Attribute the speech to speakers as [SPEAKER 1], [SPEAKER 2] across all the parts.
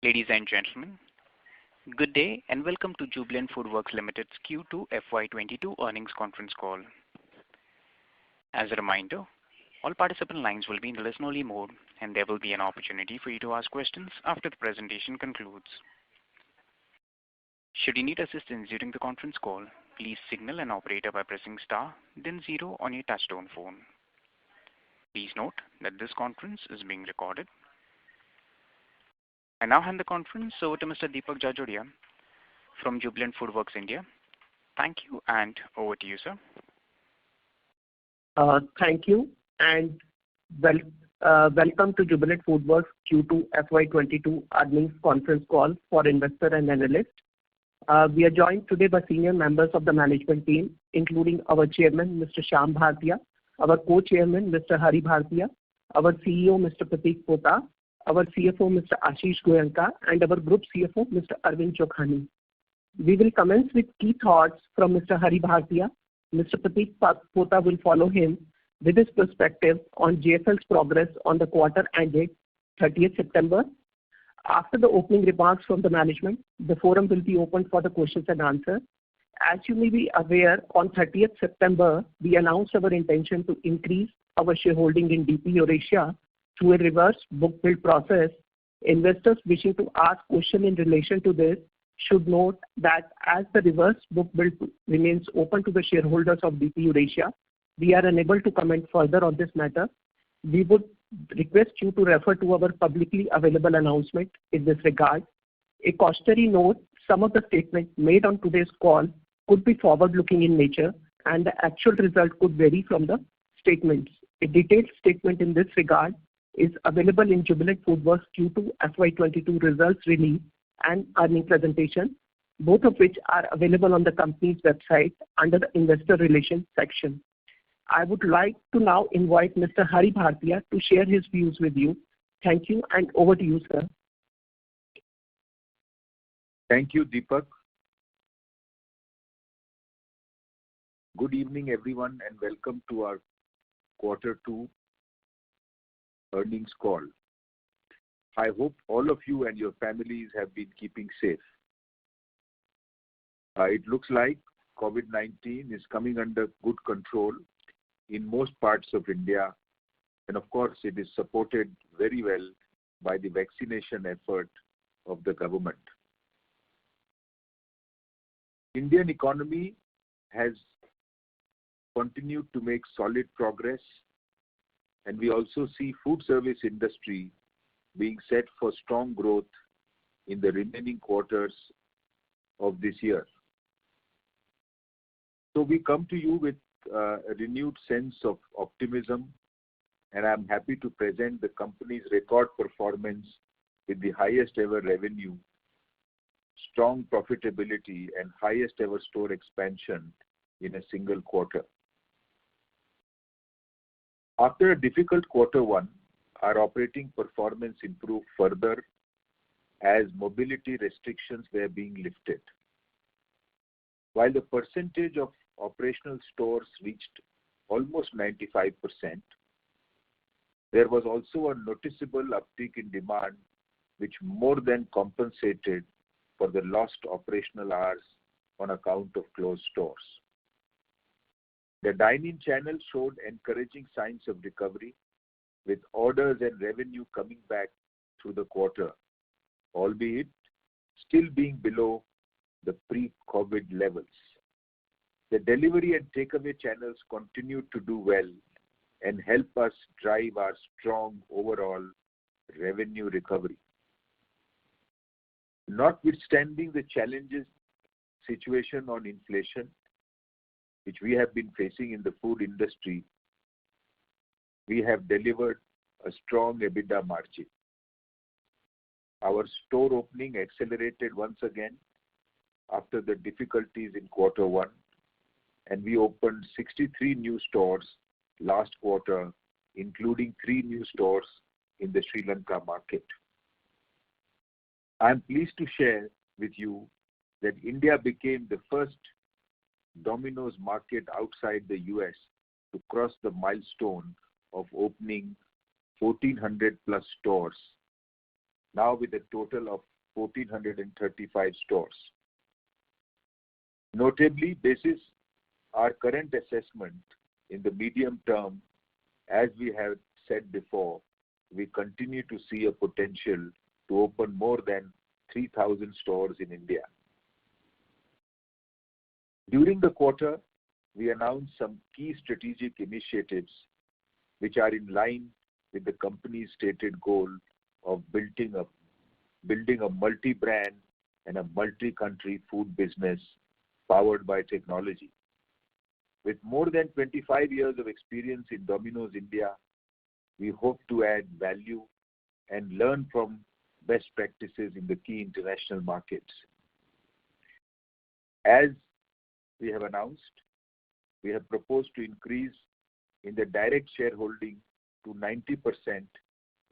[SPEAKER 1] Ladies and gentlemen, good day and welcome to Jubilant FoodWorks Limited's Q2 FY22 earnings conference call. As a reminder, all participant lines will be in listen-only mode, and there will be an opportunity for you to ask questions after the presentation concludes. Should you need assistance during the conference call, please signal an operator by pressing star, then 0 on your touchtone phone. Please note that this conference is being recorded. I now hand the conference over to Mr. Deepak Jajodia from Jubilant FoodWorks India. Thank you, and over to you, sir.
[SPEAKER 2] Thank you, and welcome to Jubilant FoodWorks Q2 FY22 earnings conference call for investor and analyst. We are joined today by senior members of the management team, including our chairman, Mr. Shyam Bhartia, our co-chairman, Mr. Hari Bhartia, our CEO, Mr. Pratik Pota, our CFO, Mr. Ashish Goenka, and our group CFO, Mr. Arvind Chokhani. We will commence with key thoughts from Mr. Hari Bhartia. Mr. Pratik Pota will follow him with his perspective on JFL's progress on the quarter ended 30th September. After the opening remarks from the management, the forum will be open for the questions and answers. As you may be aware, on 30th September, we announced our intention to increase our shareholding in DP Eurasia through a reverse book build process. Investors wishing to ask questions in relation to this should note that as the reverse book build remains open to the shareholders of DP Eurasia, we are unable to comment further on this matter. We would request you to refer to our publicly available announcement in this regard. A cautionary note: some of the statements made on today's call could be forward-looking in nature, and the actual result could vary from the statements. A detailed statement in this regard is available in Jubilant FoodWorks Q2 FY22 results release and earnings presentation, both of which are available on the company's website under the Investor Relations section. I would like to now invite Mr. Hari Bhartia to share his views with you. Thank you, and over to you, sir.
[SPEAKER 3] Thank you, Deepak. Good evening, everyone, and welcome to our Quarter 2 earnings call. I hope all of you and your families have been keeping safe. It looks like COVID-19 is coming under good control in most parts of India, and of course it is supported very well by the vaccination effort of the government. Indian economy has continued to make solid progress, and we also see food service industry being set for strong growth in the remaining quarters of this year. So we come to you with a renewed sense of optimism, and I'm happy to present the company's record performance with the highest ever revenue, strong profitability, and highest ever store expansion in a single quarter. After a difficult quarter 1, our operating performance improved further as mobility restrictions were being lifted. While the percentage of operational stores reached almost 95%, there was also a noticeable uptick in demand which more than compensated for the lost operational hours on account of closed stores. The dine-in channel showed encouraging signs of recovery, with orders and revenue coming back through the quarter, albeit still being below the pre-COVID levels. The delivery and takeaway channels continued to do well and help us drive our strong overall revenue recovery. Notwithstanding the challenges situation on inflation, which we have been facing in the food industry, we have delivered a strong EBITDA margin. Our store opening accelerated once again after the difficulties in quarter 1, and we opened 63 new stores last quarter, including 3 new stores in the Sri Lanka market. I am pleased to share with you that India became the first Domino's market outside the US to cross the milestone of opening 1,400 plus stores now with a total of 1,435 stores. Notably, basis our current assessment in the medium term, as we have said before, we continue to see a potential to open more than 3,000 stores in India. During the quarter, we announced some key strategic initiatives which are in line with the company's stated goal of building a multi-brand and a multi-country food business powered by technology. With more than 25 years of experience in Domino's India, we hope to add value and learn from best practices in the key international markets. As we have announced, we have proposed to increase in the direct shareholding to 90%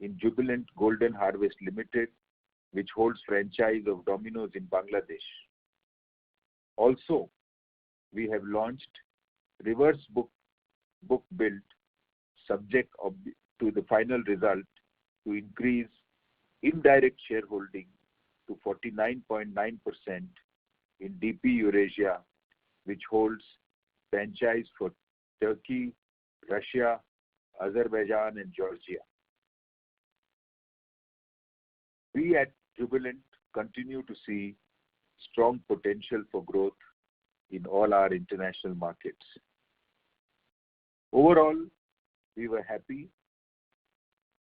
[SPEAKER 3] in Jubilant Golden Harvest Limited, which holds franchise of Domino's in Bangladesh. Also, we have launched reverse book build subject to the final result to increase indirect shareholding to 49.9% in DP Eurasia, which holds franchise for Turkey, Russia, Azerbaijan and Georgia. We at Jubilant continue to see strong potential for growth in all our international markets. Overall, we were happy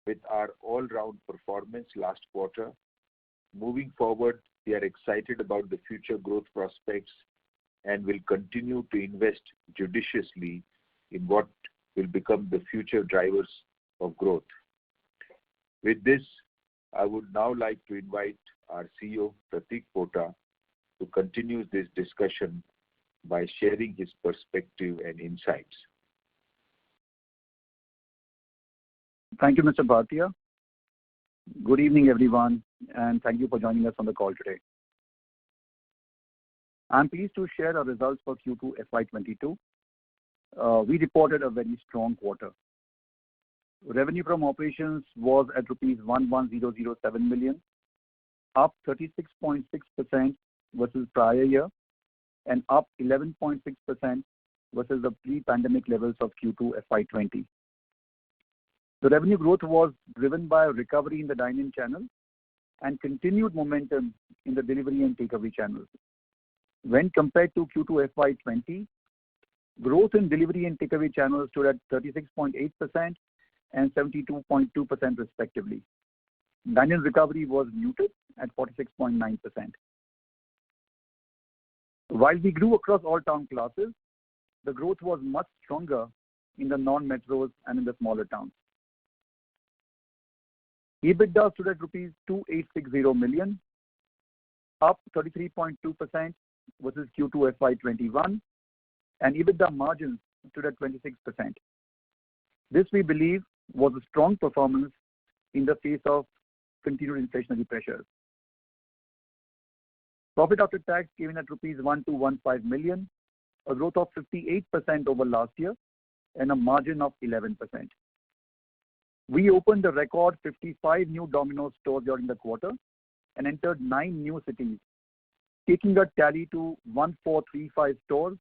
[SPEAKER 3] with our all-round performance last quarter. Moving forward, we are excited about the future growth prospects and will continue to invest judiciously in what will become the future drivers of growth. With this, I would now like to invite our CEO, Pratik Pota, to continue this discussion by sharing his perspective and insights.
[SPEAKER 4] Thank you, Mr. Bhatia. Good evening, everyone, and thank you for joining us on the call today. I'm pleased to share our results for Q2 FY22. We reported a very strong quarter. Revenue from operations was at rupees 11,007 million, up 36.6% versus prior year, and up 11.6% versus the pre-pandemic levels of Q2 FY20. The revenue growth was driven by a recovery in the dine-in channel and continued momentum in the delivery and takeaway channels. When compared to Q2 FY20, growth in delivery and takeaway channels stood at 36.8% and 72.2% respectively. Dine-in recovery was muted at 46.9%. While we grew across all town classes, the growth was much stronger in the non-metros and in the smaller towns. EBITDA stood at rupees 2,860 million, up 33.2% versus Q2 FY21, and EBITDA margins stood at 26%. This, we believe, was a strong performance in the face of continued inflationary pressures. Profit after tax came in at rupees 1,215 million, a growth of 58% over last year, and a margin of 11%. We opened a record 55 new Domino's stores during the quarter and entered 9 new cities, taking the tally to 1,435 stores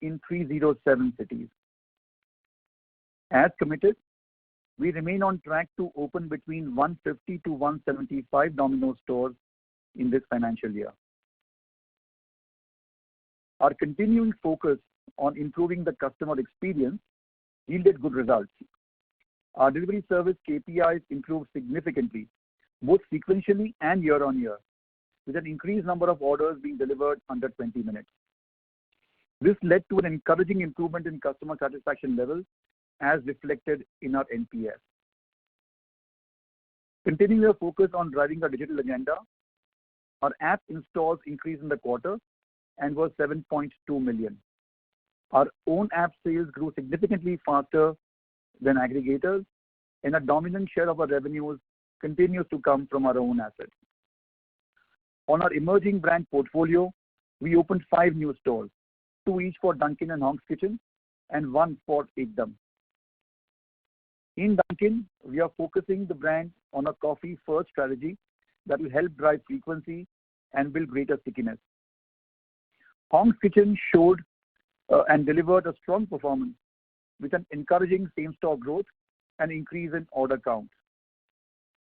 [SPEAKER 4] in 307 cities. As committed, we remain on track to open between 150 to 175 Domino's stores in this financial year. Our continuing focus on improving the customer experience yielded good results. Our delivery service KPIs improved significantly, both sequentially and year on year, with an increased number of orders being delivered under 20 minutes. This led to an encouraging improvement in customer satisfaction levels as reflected in our NPS. Continuing our focus on driving our digital agenda, our app installs increased in the quarter and was 7.2 million. Our own app sales grew significantly faster than aggregators, and a dominant share of our revenues continues to come from our own assets. On our emerging brand portfolio, we opened 5 new stores, 2 each for Dunkin' and Hong's Kitchen, and 1 for Ekdum. In Dunkin', we are focusing the brand on a coffee-first strategy that will help drive frequency and build greater stickiness. Hong's Kitchen showed and delivered a strong performance with an encouraging same-store growth and increase in order count.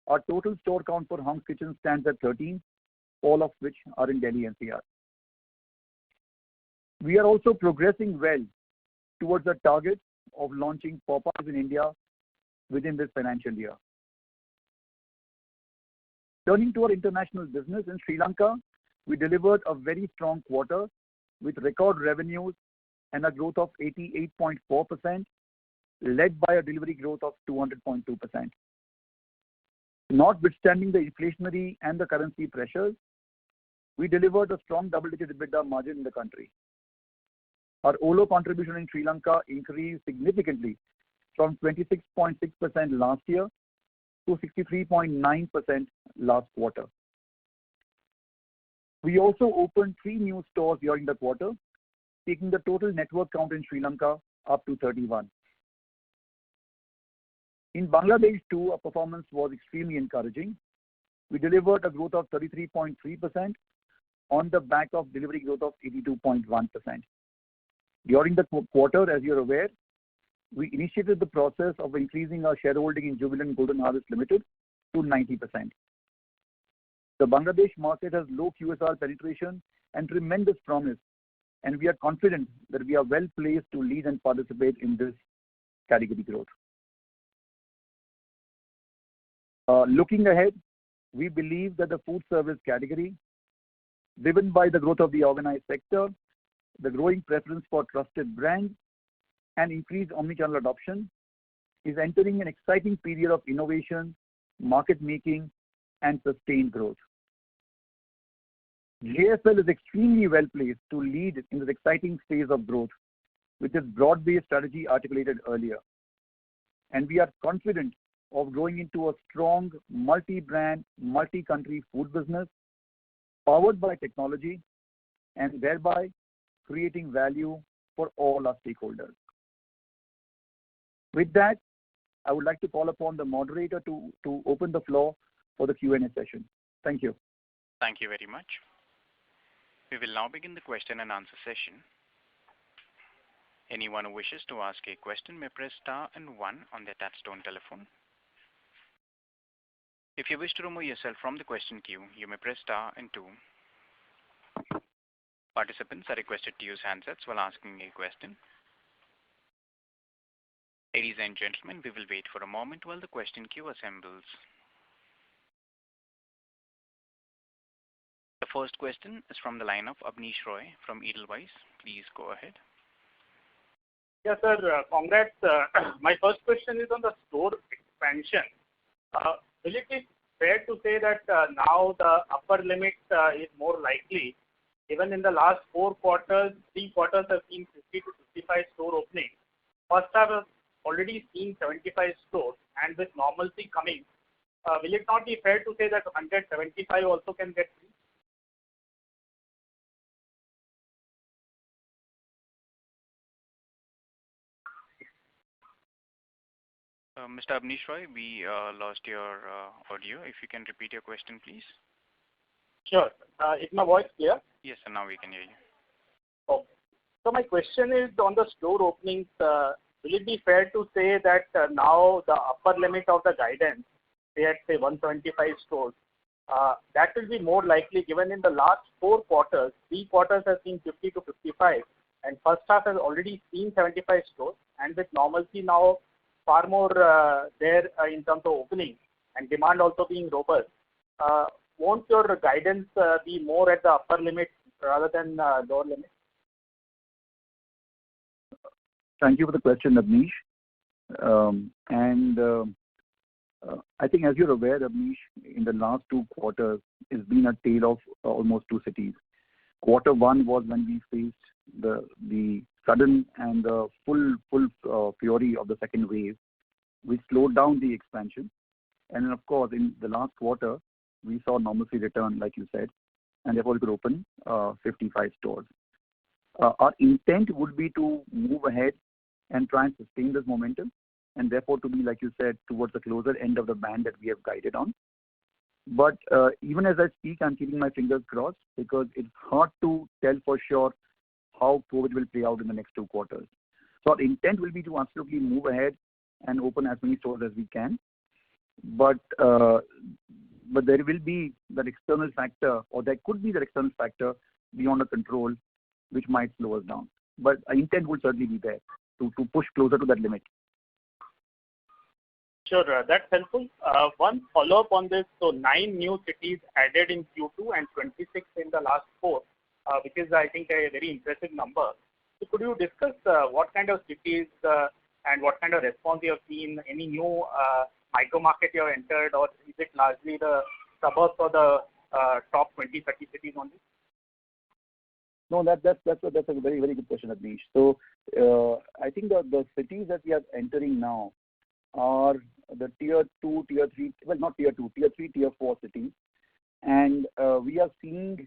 [SPEAKER 4] Our total store count for Hong's Kitchen stands at 13, all of which are in Delhi NCR. We are also progressing well towards the target of launching Popeyes in India within this financial year. Turning to our international business in Sri Lanka, we delivered a very strong quarter with record revenues and a growth of 88.4%, led by a delivery growth of 200.2%. Notwithstanding the inflationary and the currency pressures, we delivered a strong double-digit EBITDA margin in the country. Our OLO contribution in Sri Lanka increased significantly from 26.6% last year to 63.9% last quarter. We also opened 3 new stores during the quarter, taking the total network count in Sri Lanka up to 31. In Bangladesh too, our performance was extremely encouraging. We delivered a growth of 33.3% on the back of delivery growth of 82.1%. During the quarter, as you're aware, we initiated the process of increasing our shareholding in Jubilant Golden Harvest Limited to 90%. The Bangladesh market has low QSR penetration and tremendous promise, and we are confident that we are well placed to lead and participate in this category growth. Looking ahead, we believe that the food service category, driven by the growth of the organized sector, the growing preference for trusted brands, and increased omnichannel adoption, is entering an exciting period of innovation, market making, and sustained growth. JFL is extremely well placed to lead in this exciting phase of growth with its broad-based strategy articulated earlier. And we are confident of growing into a strong multi-brand, multi-country food business powered by technology and thereby creating value for all our stakeholders. With that, I would like to call upon the moderator to open the floor for the Q&A session. Thank you.
[SPEAKER 1] Thank you very much. We will now begin the question and answer session. Anyone who wishes to ask a question may press star and 1 on their touchtone telephone. If you wish to remove yourself from the question queue, you may press star and 2. Participants are requested to use handsets while asking a question. Ladies and gentlemen, we will wait for a moment while the question queue assembles. The first question is from the line of Abneesh Roy from Edelweiss. Please go ahead.
[SPEAKER 5] Yes, sir. Congrats. My first question is on the store expansion. Will it be fair to say that now the upper limit is more likely, given in the last 4 quarters, 3 quarters have seen 50 to 55 store openings. First half has already seen 75 stores, and with normalcy coming, will it not be fair to say that 175 also can get reached?
[SPEAKER 1] Mr. Abneesh Roy, we lost your audio. If you can repeat your question, please.
[SPEAKER 5] Sure. Is my voice clear?
[SPEAKER 1] Yes, sir. Now we can hear you.
[SPEAKER 5] Okay. So my question is on the store openings. Will it be fair to say that now the upper limit of the guidance, say at 125 stores, that will be more likely given in the last 4 quarters, 3 quarters have seen 50 to 55, and first half has already seen 75 stores, and with normalcy now far more there in terms of opening and demand also being robust. Won't your guidance be more at the upper limit rather than lower limit?
[SPEAKER 4] Thank you for the question, Abneesh. I think as you're aware, Abneesh, in the last 2 quarters, it's been a tale of almost 2 cities. Quarter 1 was when we faced the sudden and the full fury of the second wave, which slowed down the expansion. And then, of course, in the last quarter, we saw normalcy return, like you said, and therefore we could open 55 stores. Our intent would be to move ahead and try and sustain this momentum. and therefore to be, like you said, towards the closer end of the band that we have guided on. But even as I speak, I'm keeping my fingers crossed because it's hard to tell for sure how COVID will play out in the next 2 quarters. So our intent will be to absolutely move ahead and open as many stores as we can. But there will be that external factor, or there could be that external factor beyond our control, which might slow us down. But our intent will certainly be there to push closer to that limit.
[SPEAKER 5] Sure, that's helpful. One follow-up on this. So 9 new cities added in Q2 and 26 in the last 4, which is, I think, a very impressive number. So could you discuss what kind of cities and what kind of response you have seen? Any new micro market you have entered, or is it largely the suburbs or the top 20, 30 cities only?
[SPEAKER 4] No, that's a very, very good question, Abneesh. So I think the cities that we are entering now are the tier 2, tier 3, well, not tier 2, tier 3, tier 4 cities. And we are seeing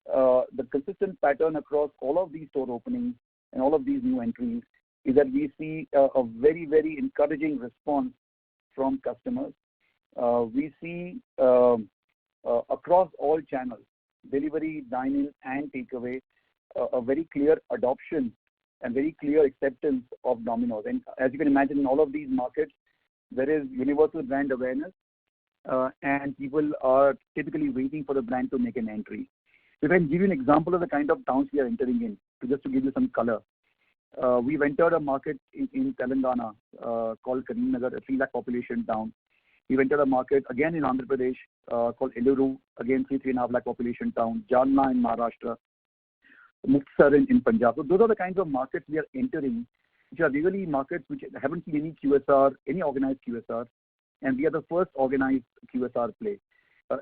[SPEAKER 4] the consistent pattern across all of these store openings and all of these new entries is that we see a very, very encouraging response from customers. We see across all channels, delivery, dine-in, and takeaway, a very clear adoption and very clear acceptance of Domino's. And as you can imagine, in all of these markets, there is universal brand awareness, and people are typically waiting for the brand to make an entry. So if I can give you an example of the kind of towns we are entering in, just to give you some color. We've entered a market in Telangana called Karimnagar, a 3 lakh population town. We've entered a market again in Andhra Pradesh called Eluru, again 3.5 lakh population town, Jalna in Maharashtra, Muktsar in Punjab. So those are the kinds of markets we are entering, which are really markets which haven't seen any QSR, any organized QSR, and we are the first organized QSR play.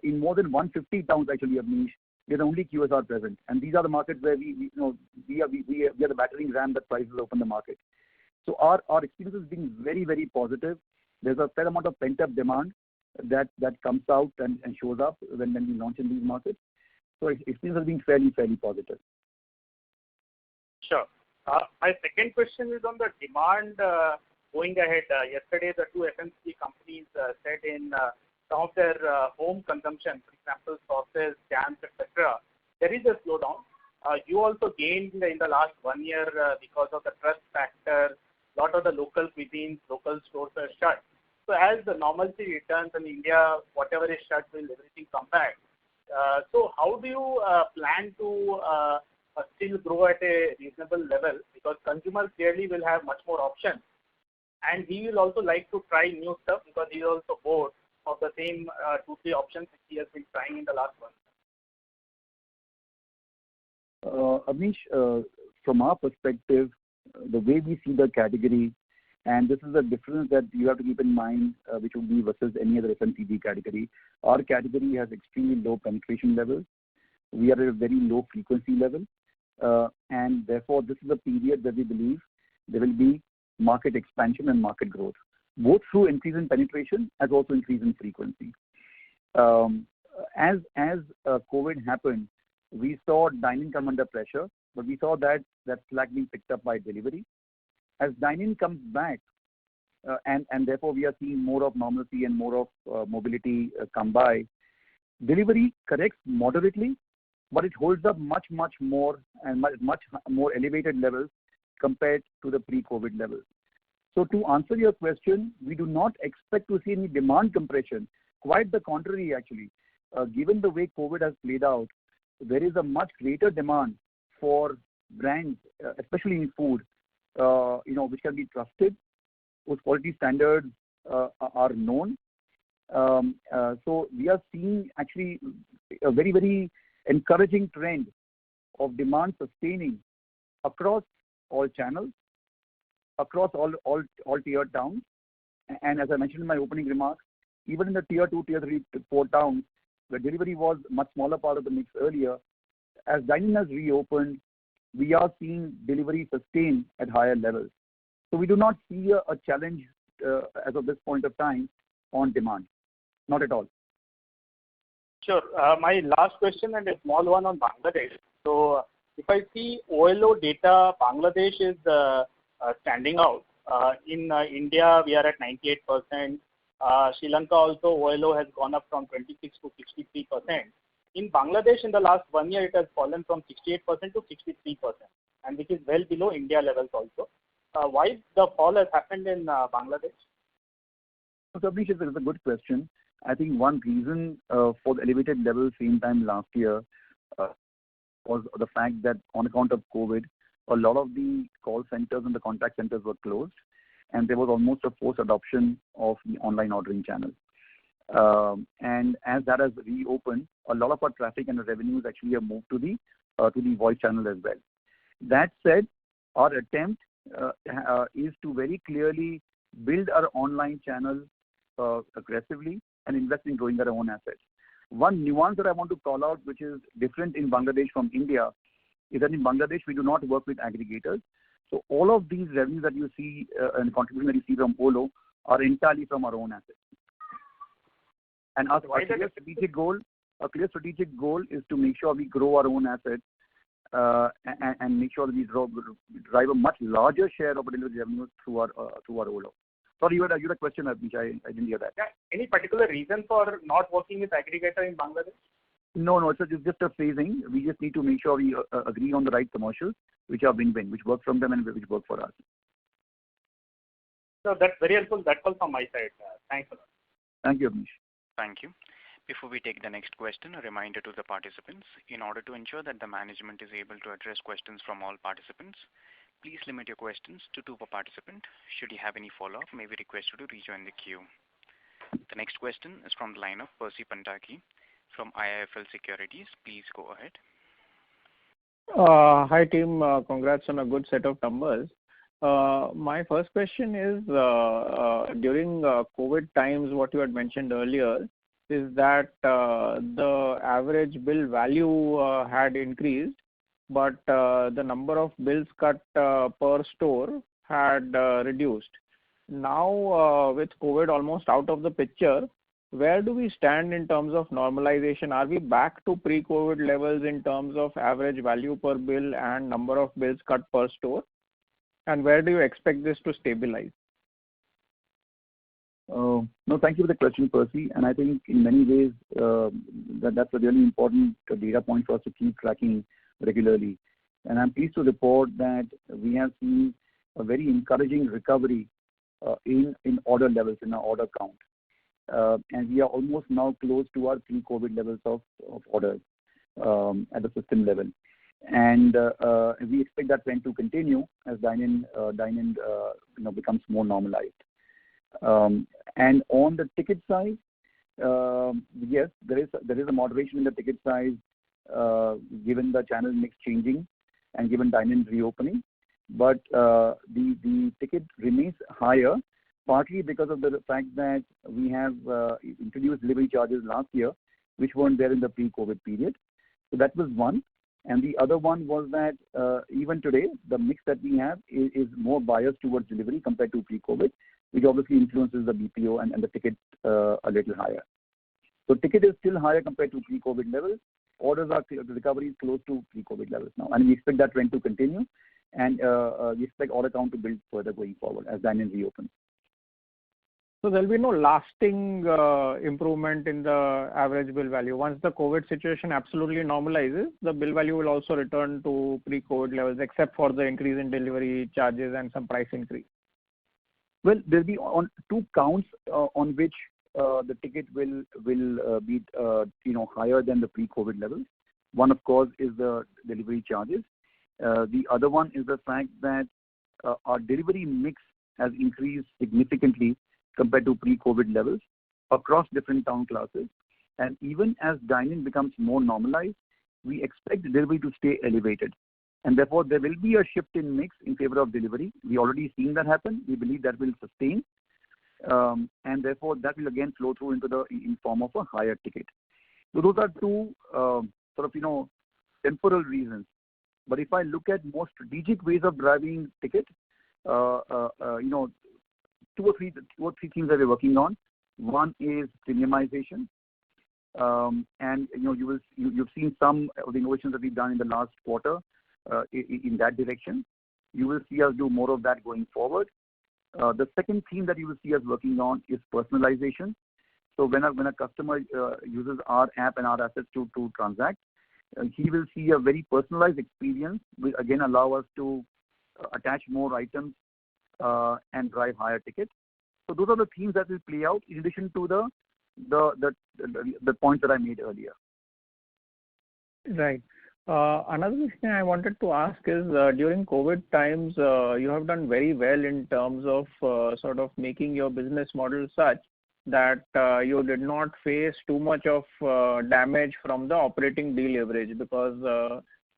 [SPEAKER 4] In more than 150 towns, actually, Abneesh, we are the only QSR present, and these are the markets where we are the battering ram that tries to open the market. So our experience has been very, very positive. There's a fair amount of pent-up demand that comes out and shows up when we launch in these markets. So experience has been fairly, fairly positive.
[SPEAKER 5] Sure. My second question is on the demand going ahead. Yesterday, the 2 FMCG companies said in some of their home consumption, for example, sauces, jams, etc., there is a slowdown. You also gained in the last 1 year because of the trust factor. A lot of the local cuisines, local stores are shut. So as the normalcy returns in India, whatever is shut will everything come back. So how do you plan to still grow at a reasonable level? Because consumers clearly will have much more options. And he will also like to try new stuff because he is also bored of the same 2-3 options which he has been trying in the last 1 month.
[SPEAKER 4] Abneesh, from our perspective, the way we see the category, and this is a difference that you have to keep in mind, which would be versus any other FMCG category. Our category has extremely low penetration levels. We are at a very low frequency level. And therefore, this is a period that we believe there will be market expansion and market growth, both through increase in penetration as also increase in frequency. As COVID happened, we saw dine-in come under pressure, but we saw that slack being picked up by delivery. As dine-in comes back, and therefore we are seeing more of normalcy and more of mobility come by, delivery corrects moderately, but it holds up much more and much more elevated levels compared to the pre-COVID levels. So to answer your question, we do not expect to see any demand compression. Quite the contrary, actually. Given the way COVID has played out, there is a much greater demand for brands, especially in food, which can be trusted, whose quality standards are known. So we are seeing actually a very, very encouraging trend of demand sustaining across all channels, across all tier towns. And as I mentioned in my opening remarks, even in the tier 2, tier 3, 4 towns, where delivery was a much smaller part of the mix earlier, as dining has reopened, we are seeing delivery sustain at higher levels. So we do not see a challenge as of this point of time on demand. Not at all.
[SPEAKER 5] Sure. My last question and a small one on Bangladesh. So if I see OLO data, Bangladesh is standing out. In India, we are at 98%. Sri Lanka also, OLO has gone up from 26 to 63%. In Bangladesh, in the last 1 year, it has fallen from 68% to 63%, and which is well below India levels also. Why the fall has happened in Bangladesh?
[SPEAKER 4] So, Abneesh, it's a good question. I think one reason for the elevated level same time last year was the fact that on account of COVID, a lot of the call centers and the contact centers were closed, and there was almost a forced adoption of the online ordering channel. And as that has reopened, a lot of our traffic and revenues actually have moved to the voice channel as well. That said, our attempt is to very clearly build our online channel aggressively and invest in growing our own assets. One nuance that I want to call out, which is different in Bangladesh from India, is that in Bangladesh we do not work with aggregators. So all of these revenues that you see and contribution that you see from OLO are entirely from our own assets. And our clear strategic goal is to make sure we grow our own assets and make sure that we drive a much larger share of delivery revenues through our OLO. Sorry, you had a question, Abneesh. I didn't hear that.
[SPEAKER 5] Yeah. Any particular reason for not working with aggregator in Bangladesh?
[SPEAKER 4] No, it's just a phasing. We just need to make sure we agree on the right commercials, which are win-win, which work from them and which work for us.
[SPEAKER 5] So that's very helpful. That's all from my side. Thanks a lot.
[SPEAKER 4] Thank you, Abneesh.
[SPEAKER 1] Thank you. Before we take the next question, a reminder to the participants, in order to ensure that the management is able to address questions from all participants, please limit your questions to 2 per participant. Should you have any follow-up, may we request you to rejoin the queue. The next question is from the line of Percy Panthaki from IIFL Securities. Please go ahead.
[SPEAKER 6] Hi team, congrats on a good set of numbers. My first question is, during COVID times, what you had mentioned earlier is that the average bill value had increased, but the number of bills cut per store had reduced. Now, with COVID almost out of the picture, where do we stand in terms of normalization? Are we back to pre-COVID levels in terms of average value per bill and number of bills cut per store? And where do you expect this to stabilize?
[SPEAKER 4] No, thank you for the question, Percy. And I think in many ways that's a really important data point for us to keep tracking regularly. And I'm pleased to report that we have seen a very encouraging recovery in order levels, in our order count. And we are almost now close to our pre-COVID levels of orders at the system level. And we expect that trend to continue as dine-in becomes more normalized. And on the ticket size, yes, there is a moderation in the ticket size given the channel mix changing and given dine-in reopening. But the ticket remains higher, partly because of the fact that we have introduced delivery charges last year, which weren't there in the pre-COVID period. So that was one. And the other one was that even today, the mix that we have is more biased towards delivery compared to pre-COVID, which obviously influences the BPO and the ticket a little higher. So ticket is still higher compared to pre-COVID levels. Orders are, the recovery is close to pre-COVID levels now. And we expect that trend to continue. And we expect order count to build further going forward as dine-in reopens.
[SPEAKER 6] So there will be no lasting improvement in the average bill value. Once the COVID situation absolutely normalizes, the bill value will also return to pre-COVID levels, except for the increase in delivery charges and some price increase.
[SPEAKER 4] Well, there will be on 2 counts on which the ticket will be higher than the pre-COVID levels. One, of course, is the delivery charges. The other one is the fact that our delivery mix has increased significantly compared to pre-COVID levels across different town classes. And even as dine-in becomes more normalized, we expect delivery to stay elevated. And therefore, there will be a shift in mix in favor of delivery. We already seen that happen. We believe that will sustain. And therefore, that will again flow through in form of a higher ticket. So those are 2 temporal reasons. But if I look at more strategic ways of driving ticket, 2 or 3 things that we're working on. One is premiumization, and you've seen some of the innovations that we've done in the last quarter in that direction. You will see us do more of that going forward. The second theme that you will see us working on is personalization. So when a customer uses our app and our assets to transact, he will see a very personalized experience, will again allow us to attach more items and drive higher tickets. So those are the themes that will play out in addition to the points that I made earlier.
[SPEAKER 6] Right. Another thing I wanted to ask is during COVID times, you have done very well in terms of sort of making your business model such that you did not face too much of damage from the operating deleverage because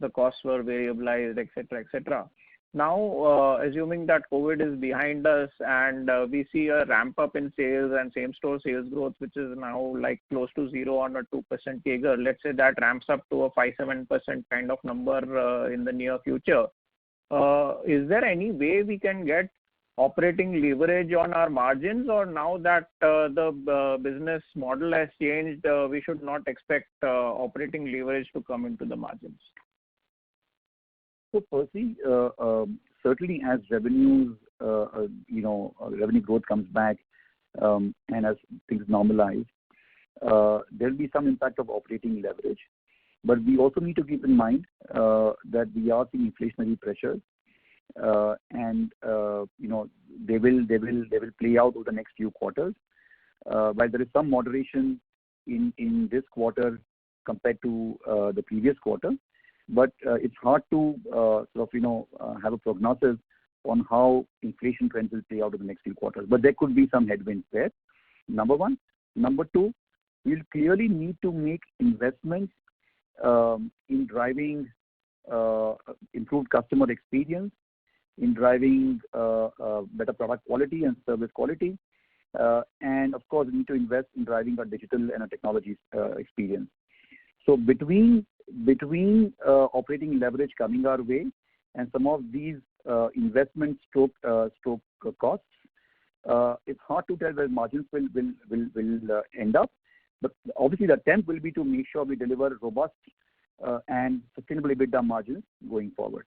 [SPEAKER 6] the costs were variabilized, etc., etc. Now, assuming that COVID is behind us and we see a ramp up in sales and same-store sales growth, which is now like close to 0 on a 2% CAGR, let's say that ramps up to a 5-7% kind of number in the near future. Is there any way we can get operating leverage on our margins, or now that the business model has changed, we should not expect operating leverage to come into the margins?
[SPEAKER 4] So Percy, certainly as revenues, revenue growth comes back and as things normalize, there'll be some impact of operating leverage. But we also need to keep in mind that we are seeing inflationary pressures, and they will play out over the next few quarters. While there is some moderation in this quarter compared to the previous quarter, but it's hard to have a prognosis on how inflation trends will play out in the next few quarters. But there could be some headwinds there. Number one. Number two, we'll clearly need to make investments in driving improved customer experience, in driving better product quality and service quality, and of course we need to invest in driving our digital and our technology experience. So between operating leverage coming our way and some of these investment stroke costs, it's hard to tell where margins will end up. But obviously the attempt will be to make sure we deliver robust and sustainable EBITDA margins going forward.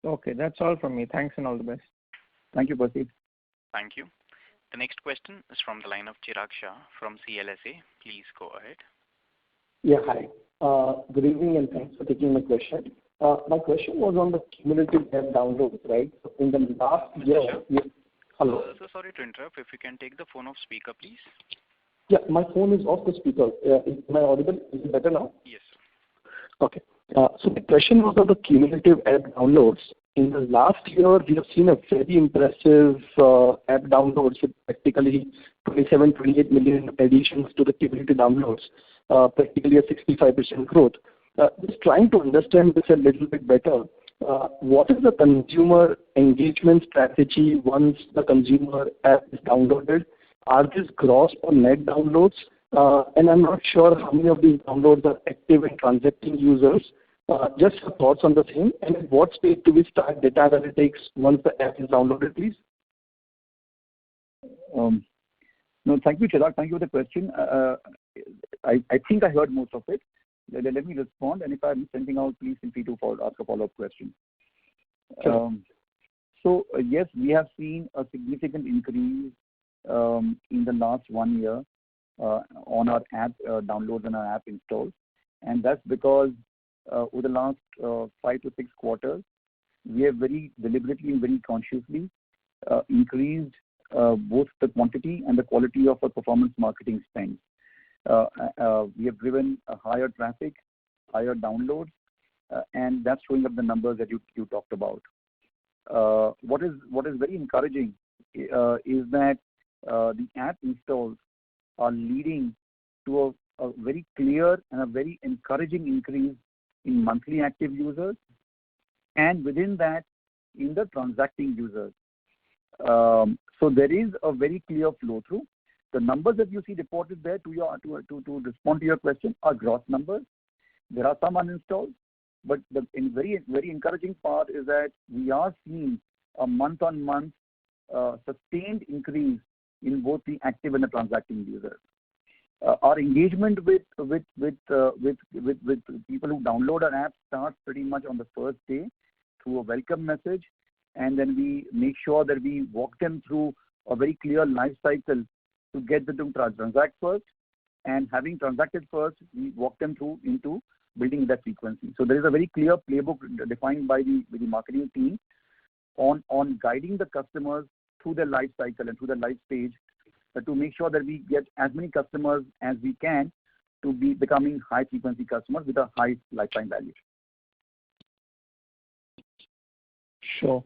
[SPEAKER 6] Okay, that's all from me. Thanks and all the best.
[SPEAKER 4] Thank you, Percy.
[SPEAKER 1] Thank you. The next question is from the line of Chirag Shah from CLSA. Please go ahead.
[SPEAKER 7] Yeah, hi. Good evening and thanks for taking my question. My question was on the cumulative app downloads, right? So in the last year, hello.
[SPEAKER 1] So sorry to interrupt. If you can take the phone off speaker, please.
[SPEAKER 7] Yeah, my phone is off the speaker. Am I audible? Is it better now?
[SPEAKER 1] Yes.
[SPEAKER 7] Okay. So the question was on the cumulative app downloads. In the last year, we have seen a very impressive app downloads with practically 27-28 million additions to the cumulative downloads, practically a 65% growth. Just trying to understand this a little bit better. What is the consumer engagement strategy once the consumer app is downloaded? Are these gross or net downloads? And I'm not sure how many of these downloads are active and transacting users. Just your thoughts on the same. And at what stage do we start data analytics once the app is downloaded, please?
[SPEAKER 4] No, thank you, Chirag. Thank you for the question. I think I heard most of it. Let me respond, and if I miss anything out, please feel free to ask a follow-up question.
[SPEAKER 7] Sure.
[SPEAKER 4] So yes, we have seen a significant increase in the last 1 year on our app downloads and our app installs, and that's because over the last 5 to 6 quarters, we have very deliberately and very consciously increased both the quantity and the quality of our performance marketing spend. We have driven a higher traffic, higher downloads, and that's showing up the numbers that you talked about. What is very encouraging is that the app installs are leading to a very clear and a very encouraging increase in monthly active users, and within that, in the transacting users. So there is a very clear flow through. The numbers that you see reported there to respond to your question are gross numbers. There are some uninstalls, but the very encouraging part is that we are seeing a month-on-month sustained increase in both the active and the transacting users. Our engagement with people who download our app starts pretty much on the first day through a welcome message and then we make sure that we walk them through a very clear life cycle to get them to transact first, and having transacted first, we walk them through into building that frequency. So there is a very clear playbook defined by the marketing team on guiding the customers through their life cycle and through their life stage to make sure that we get as many customers as we can to be becoming high frequency customers with a high lifetime value.
[SPEAKER 7] Sure.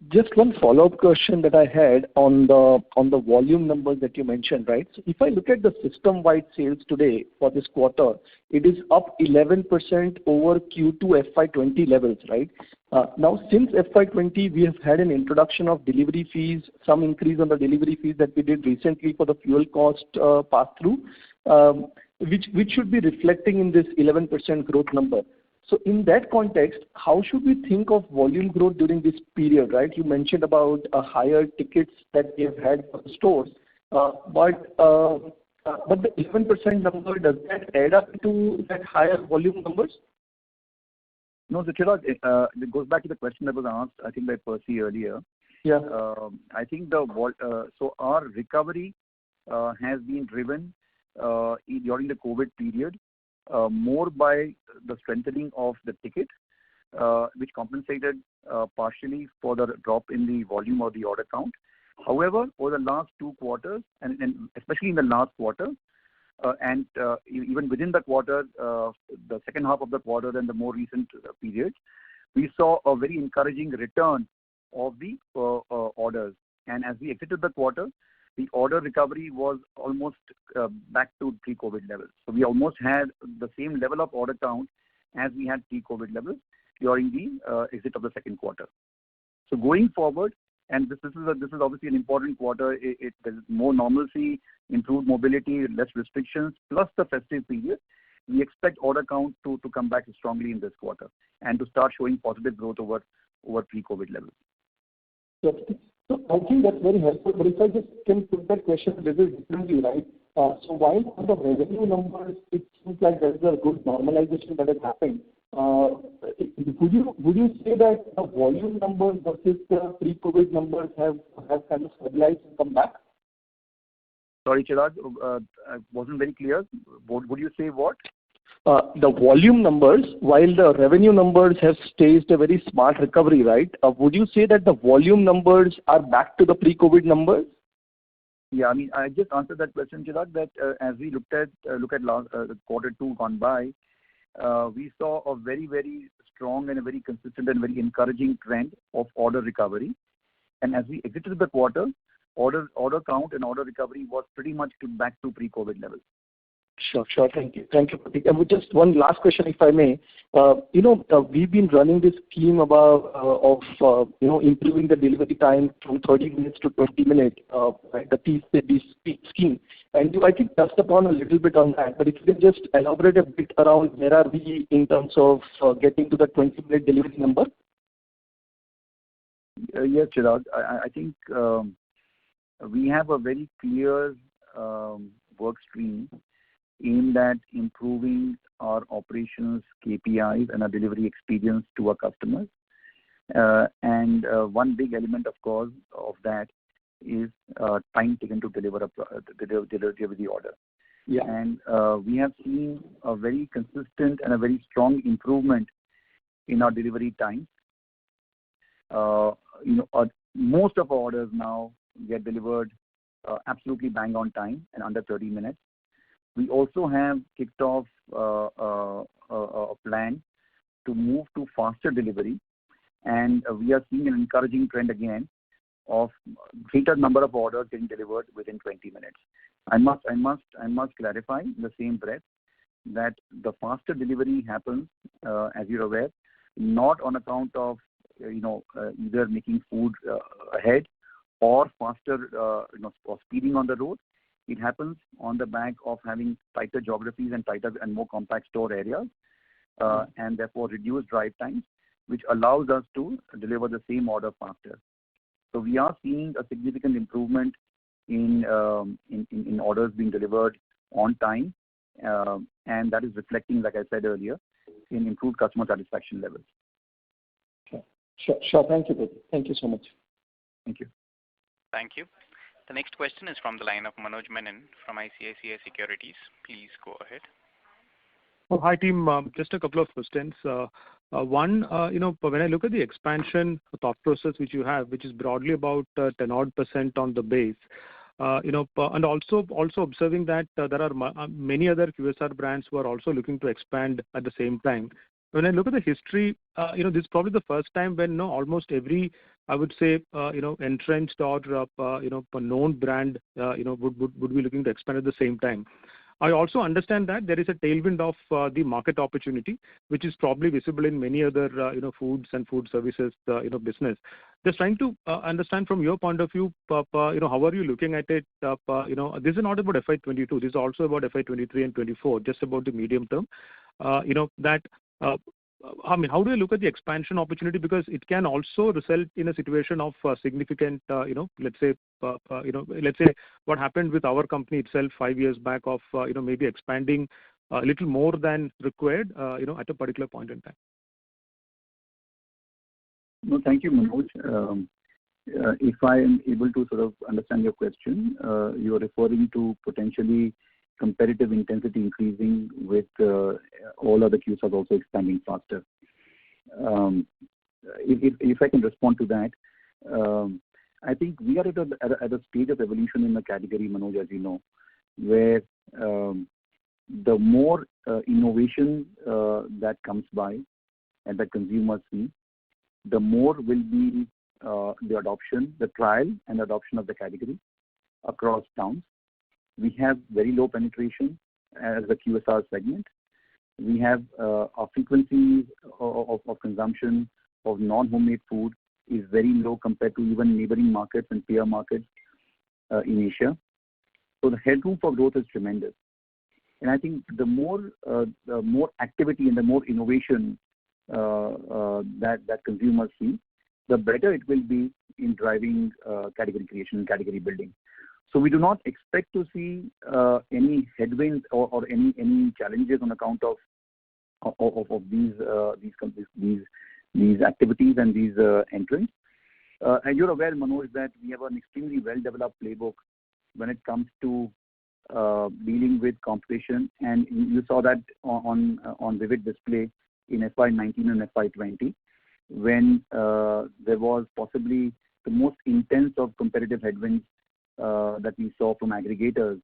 [SPEAKER 7] Just one follow-up question that I had on the volume numbers that you mentioned, right? So if I look at the system-wide sales today for this quarter, it is up 11% over Q2 FY20 levels, right? Now, since FY20, we have had an introduction of delivery fees, some increase on the delivery fees that we did recently for the fuel cost pass-through, which should be reflecting in this 11% growth number. So in that context, how should we think of volume growth during this period, right? You mentioned about higher tickets that we have had for the stores, but the 11% number, does that add up to that higher volume numbers?
[SPEAKER 4] No, so Chirag, it goes back to the question that was asked, I think, by Percy earlier.
[SPEAKER 7] Yeah.
[SPEAKER 4] I think so our recovery has been driven during the COVID period more by the strengthening of the ticket, which compensated partially for the drop in the volume or the order count. However, over the last 2 quarters, and especially in the last quarter, and even within the quarter, the second half of the quarter and the more recent period, we saw a very encouraging return of the orders. And as we exited the quarter, the order recovery was almost back to pre-COVID levels. So we almost had the same level of order count as we had pre-COVID levels during the exit of the second quarter. So going forward, and this is obviously an important quarter. There's more normalcy, improved mobility, less restrictions, plus the festive period. We expect order count to come back strongly in this quarter and to start showing positive growth over pre-COVID levels.
[SPEAKER 7] So I think that's very helpful. But if I just can put that question a little differently, right? So while on the revenue numbers, it seems like there's a good normalization that has happened. Would you say that the volume numbers versus the pre-COVID numbers have kind of stabilized and come back?
[SPEAKER 4] Sorry, Chirag, I wasn't very clear. Would you say what?
[SPEAKER 7] The volume numbers, while the revenue numbers have staged a very smart recovery, right? Would you say that the volume numbers are back to the pre-COVID numbers?
[SPEAKER 4] Yeah, I mean, I just answered that question, Chirag, that as we look at last quarter 2 gone by, we saw a very, very strong and a very consistent and very encouraging trend of order recovery. And as we exited the quarter, order count and order recovery was pretty much back to pre-COVID levels.
[SPEAKER 7] Sure. Thank you, Prateek. And just one last question, if I may. We've been running this scheme of improving the delivery time from 30 minutes to 20 minutes, right? The P scheme. And you, I think, touched upon a little bit on that. But if you can just elaborate a bit around where are we in terms of getting to the 20-minute delivery number?
[SPEAKER 4] Yes, Chirag. I think we have a very clear work stream aimed at improving our operations, KPIs, and our delivery experience to our customers. And one big element, of course, of that is time taken to deliver the order.
[SPEAKER 7] Yeah.
[SPEAKER 4] And we have seen a very consistent and a very strong improvement in our delivery time. Most of our orders now get delivered absolutely bang on time and under 30 minutes. We also have kicked off a plan to move to faster delivery, and we are seeing an encouraging trend again of greater number of orders getting delivered within 20 minutes. I must clarify in the same breath that the faster delivery happens, as you're aware, not on account of either making food ahead or faster or speeding on the road. It happens on the back of having tighter geographies and tighter and more compact store areas, and therefore reduced drive times, which allows us to deliver the same order faster. So we are seeing a significant improvement in orders being delivered on time, and that is reflecting, like I said earlier, in improved customer satisfaction levels.
[SPEAKER 7] Sure. Thank you, Prateek. Thank you so much.
[SPEAKER 4] Thank you.
[SPEAKER 1] Thank you. The next question is from the line of Manoj Menon from ICICI Securities. Please go ahead.
[SPEAKER 8] Oh, hi, team. Just a couple of questions. One, when I look at the expansion thought process which you have, which is broadly about 10% on the base, and also observing that there are many other QSR brands who are also looking to expand at the same time. When I look at the history, this is probably the first time when almost every, I would say, entrenched or known brand, would be looking to expand at the same time. I also understand that there is a tailwind of the market opportunity, which is probably visible in many other, foods and food services, business. Just trying to understand from your point of view, how are you looking at it? This is not about FY22. This is also about FY23 and 24, just about the medium term. How do you look at the expansion opportunity? Because it can also result in a situation of significant, let's say what happened with our company itself 5 years back of, maybe expanding a little more than required, at a particular point in time.
[SPEAKER 4] No, thank you, Manoj. If I am able to sort of understand your question, you are referring to potentially competitive intensity increasing with all other QSRs also expanding faster. If I can respond to that, I think we are at a stage of evolution in the category, Manoj, as you know, where the more innovation that comes by and that consumers see, the more will be the adoption, the trial and adoption of the category across towns. We have very low penetration as the QSR segment. We have our frequency of consumption of non-homemade food is very low compared to even neighboring markets and peer markets in Asia. So the headroom for growth is tremendous. And I think the more activity and the more innovation that consumers see, the better it will be in driving category creation and category building. So we do not expect to see any headwinds or any challenges on account of these activities and these entrants. And you're aware, Manoj, that we have an extremely well-developed playbook when it comes to dealing with competition, and you saw that on vivid display in FY19 and FY20, when there was possibly the most intense of competitive headwinds that we saw from aggregators,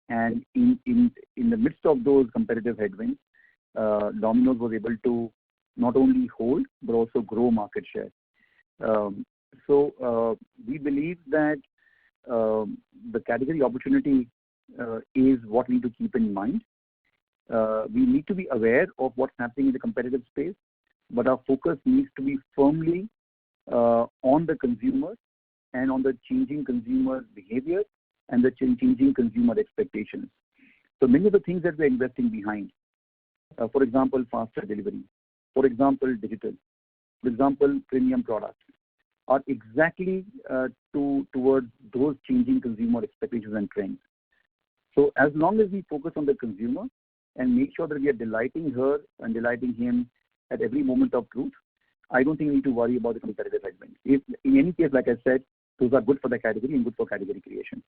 [SPEAKER 4] and in the midst of those competitive headwinds, Domino's was able to not only hold but also grow market share. So we believe that the category opportunity is what we need to keep in mind. We need to be aware of what's happening in the competitive space, but our focus needs to be firmly on the consumer and on the changing consumer behavior and the changing consumer expectations. So many of the things that we're investing behind, for example, faster delivery, for example, digital, for example, premium products, are exactly towards those changing consumer expectations and trends. So as long as we focus on the consumer and make sure that we are delighting her and delighting him at every moment of truth, I don't think we need to worry about the competitive headwinds. If, in any case, like I said, those are good for the category and good for category creation.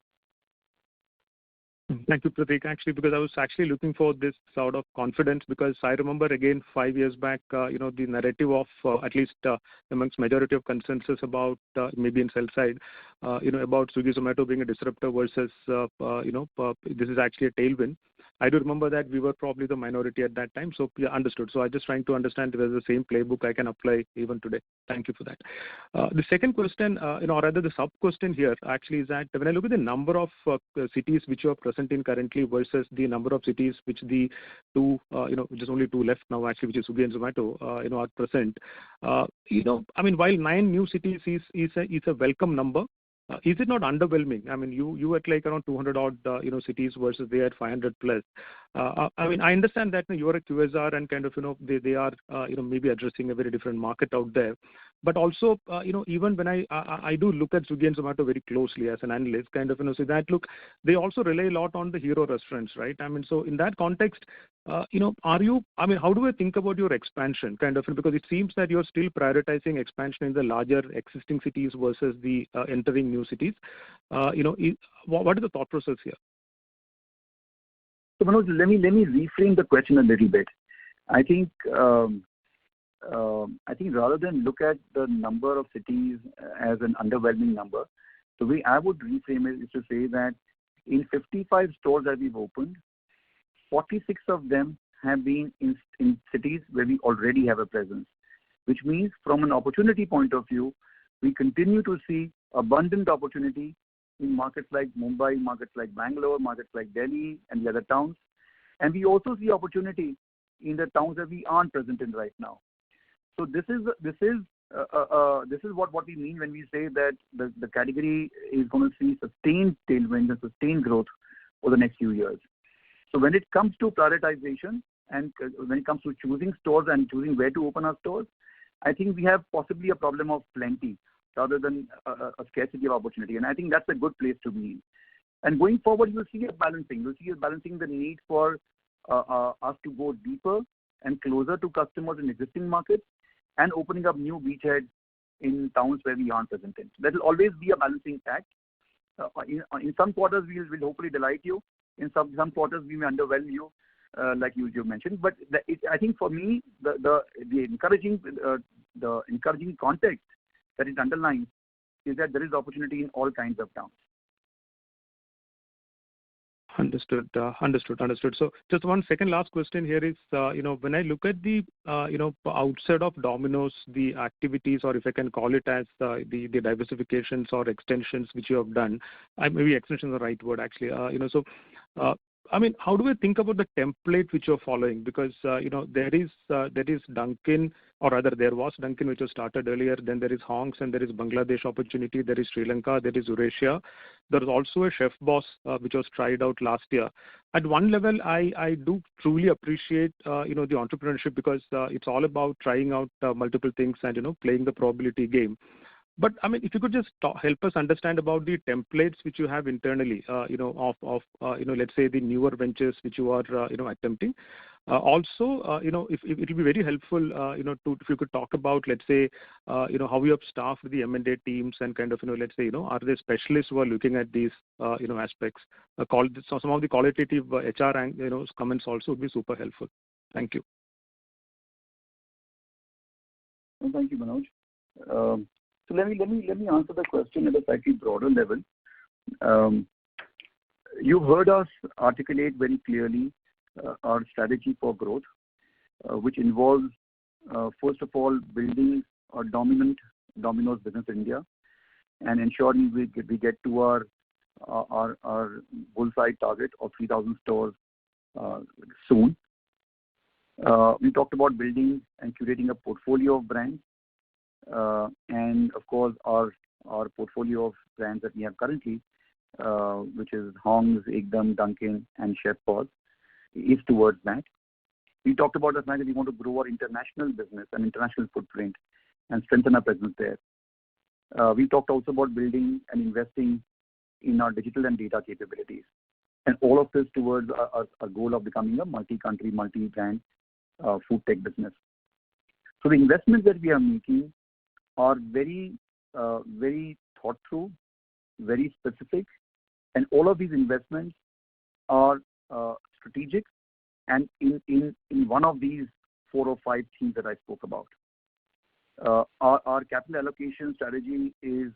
[SPEAKER 8] Thank you, Prateek. Actually, because I was actually looking for this sort of confidence, because I remember again 5 years back, the narrative of at least amongst majority of consensus about maybe in sell side, about Swiggy Zomato being a disruptor versus this is actually a tailwind. I do remember that we were probably the minority at that time, so yeah, understood. So I just trying to understand whether the same playbook I can apply even today. Thank you for that. The second question, or rather the sub question here actually is that when I look at the number of cities which you are present in currently versus the number of cities which the two, which is only two left now actually, which is Swiggy and Zomato, are present. While 9 new cities is a welcome number. Is it not underwhelming? I mean, you at like around 200 odd, cities versus they at 500 plus. I mean, I understand that you are a QSR and kind of, they are, maybe addressing a very different market out there. But also, even when I do look at Swiggy and Zomato very closely as an analyst, kind of, so that look, they also rely a lot on the hero restaurants, right? I mean, so in that context, how do I think about your expansion, kind of, because it seems that you're still prioritizing expansion in the larger existing cities versus the entering new cities. What is the thought process here?
[SPEAKER 4] So Manoj, let me reframe the question a little bit. I think rather than look at the number of cities as an underwhelming number, the way I would reframe it is to say that in 55 stores that we've opened, 46 of them have been in cities where we already have a presence, which means from an opportunity point of view, we continue to see abundant opportunity in markets like Mumbai, markets like Bangalore, markets like Delhi and the other towns. And we also see opportunity in the towns that we aren't present in right now. So this is what we mean when we say that the category is going to see sustained tailwind and sustained growth over the next few years. So when it comes to prioritization and when it comes to choosing stores and choosing where to open our stores, I think we have possibly a problem of plenty rather than a scarcity of opportunity. And I think that's a good place to be in. And going forward, you'll see us balancing. You'll see us balancing the need for us to go deeper and closer to customers in existing markets and opening up new beachheads in towns where we aren't present in. That will always be a balancing act. In some quarters, we'll hopefully delight you. In some quarters, we may underwhelm you, like you mentioned. But I think for me, the encouraging context that it underlines is that there is opportunity in all kinds of towns.
[SPEAKER 8] Understood. So just one second last question here is, when I look at the, outside of Domino's, the activities, or if I can call it as the diversifications or extensions which you have done, maybe extension is the right word actually, how do we think about the template which you're following? Because, there is Dunkin', or rather there was Dunkin' which was started earlier, then there is Hong's and there is Bangladesh opportunity, there is Sri Lanka, there is Eurasia. There is also a Chef Boss which was tried out last year. At one level, I do truly appreciate, the entrepreneurship because it's all about trying out multiple things and, playing the probability game. But if you could just help us understand about the templates which you have internally, of let's say the newer ventures which you are, attempting. Also, if it will be very helpful, if you could talk about, let's say, how you have staffed the M&A teams and kind of, let's say, are there specialists who are looking at these, aspects? So some of the qualitative HR and, comments also would be super helpful. Thank you.
[SPEAKER 4] Well, thank you, Manoj. So let me answer the question at a slightly broader level. You heard us articulate very clearly our strategy for growth, which involves first of all building a dominant Domino's business in India and ensuring we get to our bullseye target of 3,000 stores soon. We talked about building and curating a portfolio of brands. And of course, our portfolio of brands that we have currently, which is Hong's, Ekdum, Dunkin', and Chef Boss, is towards that. We talked about the fact that we want to grow our international business and international footprint and strengthen our presence there. We talked also about building and investing in our digital and data capabilities. And all of this towards a goal of becoming a multi-country, multi-brand food tech business. So the investments that we are making are very thought through, very specific, and all of these investments are strategic and in one of these 4 or 5 themes that I spoke about. Our capital allocation strategy is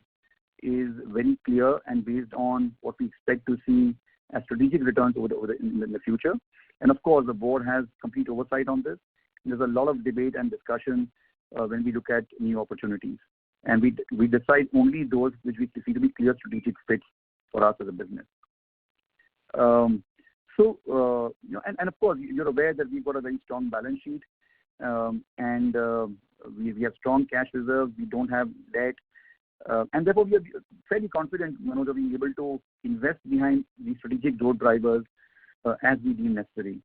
[SPEAKER 4] very clear and based on what we expect to see as strategic returns in the future. And of course, the board has complete oversight on this. There's a lot of debate and discussion when we look at new opportunities. And we decide only those which we see to be clear strategic fits for us as a business. And of course, you're aware that we've got a very strong balance sheet, and we have strong cash reserves. We don't have debt, and therefore we are fairly confident, Manoj, of being able to invest behind these strategic growth drivers as we deem necessary.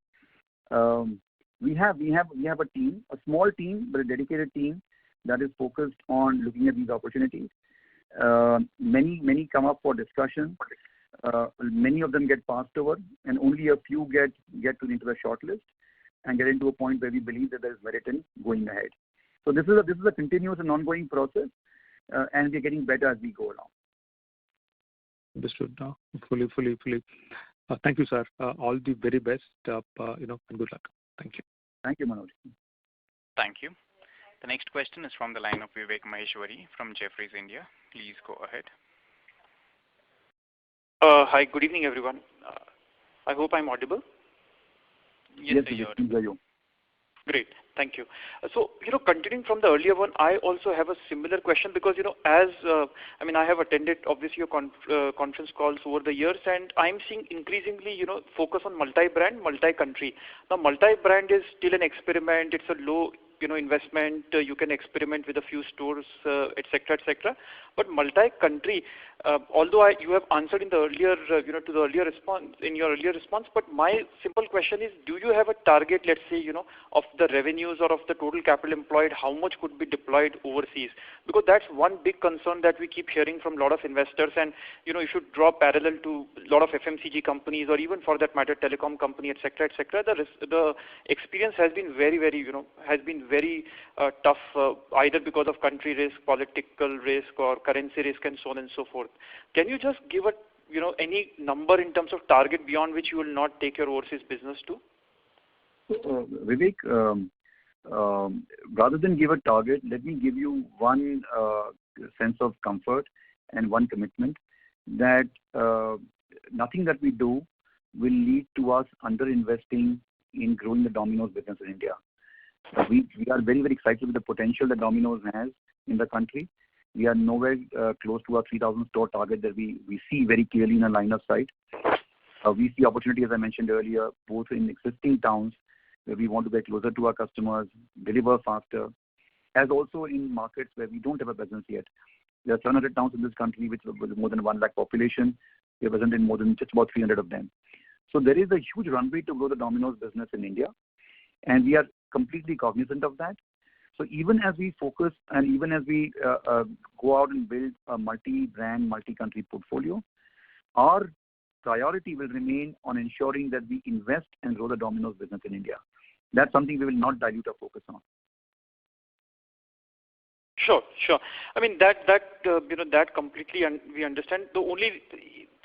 [SPEAKER 4] We have a team, a small team, but a dedicated team that is focused on looking at these opportunities. Many come up for discussion. Many of them get passed over, and only a few get into the shortlist and get into a point where we believe that there is merit in going ahead. So this is a continuous and ongoing process, and we're getting better as we go along.
[SPEAKER 8] Understood now. Fully. Thank you, sir. All the very best, and good luck. Thank you.
[SPEAKER 4] Thank you, Manoj.
[SPEAKER 1] Thank you. The next question is from the line of Vivek Maheshwari from Jefferies India. Please go ahead.
[SPEAKER 9] Hi, good evening, everyone. I hope I'm audible.
[SPEAKER 4] Yes, you.
[SPEAKER 9] Great. Thank you. So, continuing from the earlier one, I also have a similar question because, I have attended obviously your conference calls over the years, and I'm seeing increasingly, focus on multi-brand, multi-country. Now, multi-brand is still an experiment. It's a low, investment. You can experiment with a few stores, etc. But multi-country, although you have answered in the earlier, to the earlier response, in your earlier response, but my simple question is, do you have a target, let's say, of the revenues or of the total capital employed, how much could be deployed overseas? Because that's one big concern that we keep hearing from a lot of investors, and, you should draw parallel to a lot of FMCG companies or even for that matter, telecom company, etc. The experience has been very tough, either because of country risk, political risk, or currency risk, and so on and so forth. Can you just give any number in terms of target beyond which you will not take your overseas business to?
[SPEAKER 4] Vivek, rather than give a target, let me give you one sense of comfort and one commitment that nothing that we do will lead to us under-investing in growing the Domino's business in India. We are very, very excited with the potential that Domino's has in the country. We are nowhere close to our 3,000 store target that we see very clearly in a line of sight. We see opportunity, as I mentioned earlier, both in existing towns where we want to get closer to our customers, deliver faster, as also in markets where we don't have a presence yet. There are 700 towns in this country with more than 1 lakh population. We are present in more than just about 300 of them. So there is a huge runway to grow the Domino's business in India, and we are completely cognizant of that. So even as we focus and even as we go out and build a multi-brand, multi-country portfolio, our priority will remain on ensuring that we invest and grow the Domino's business in India. That's something we will not dilute our focus on.
[SPEAKER 9] Sure. I mean, that completely we understand. The only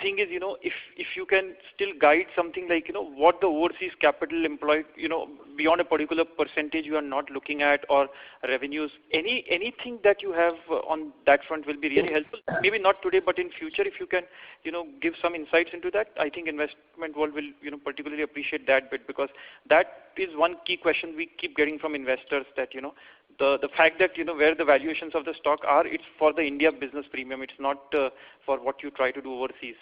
[SPEAKER 9] thing is, if you can still guide something like, what the overseas capital employed, beyond a particular percentage you are not looking at, or revenues, anything that you have on that front will be really helpful. Maybe not today, but in future, if you can, give some insights into that, I think investment world will, particularly appreciate that bit, because that is one key question we keep getting from investors, that, the fact that, where the valuations of the stock are, it's for the India business premium. It's not for what you try to do overseas.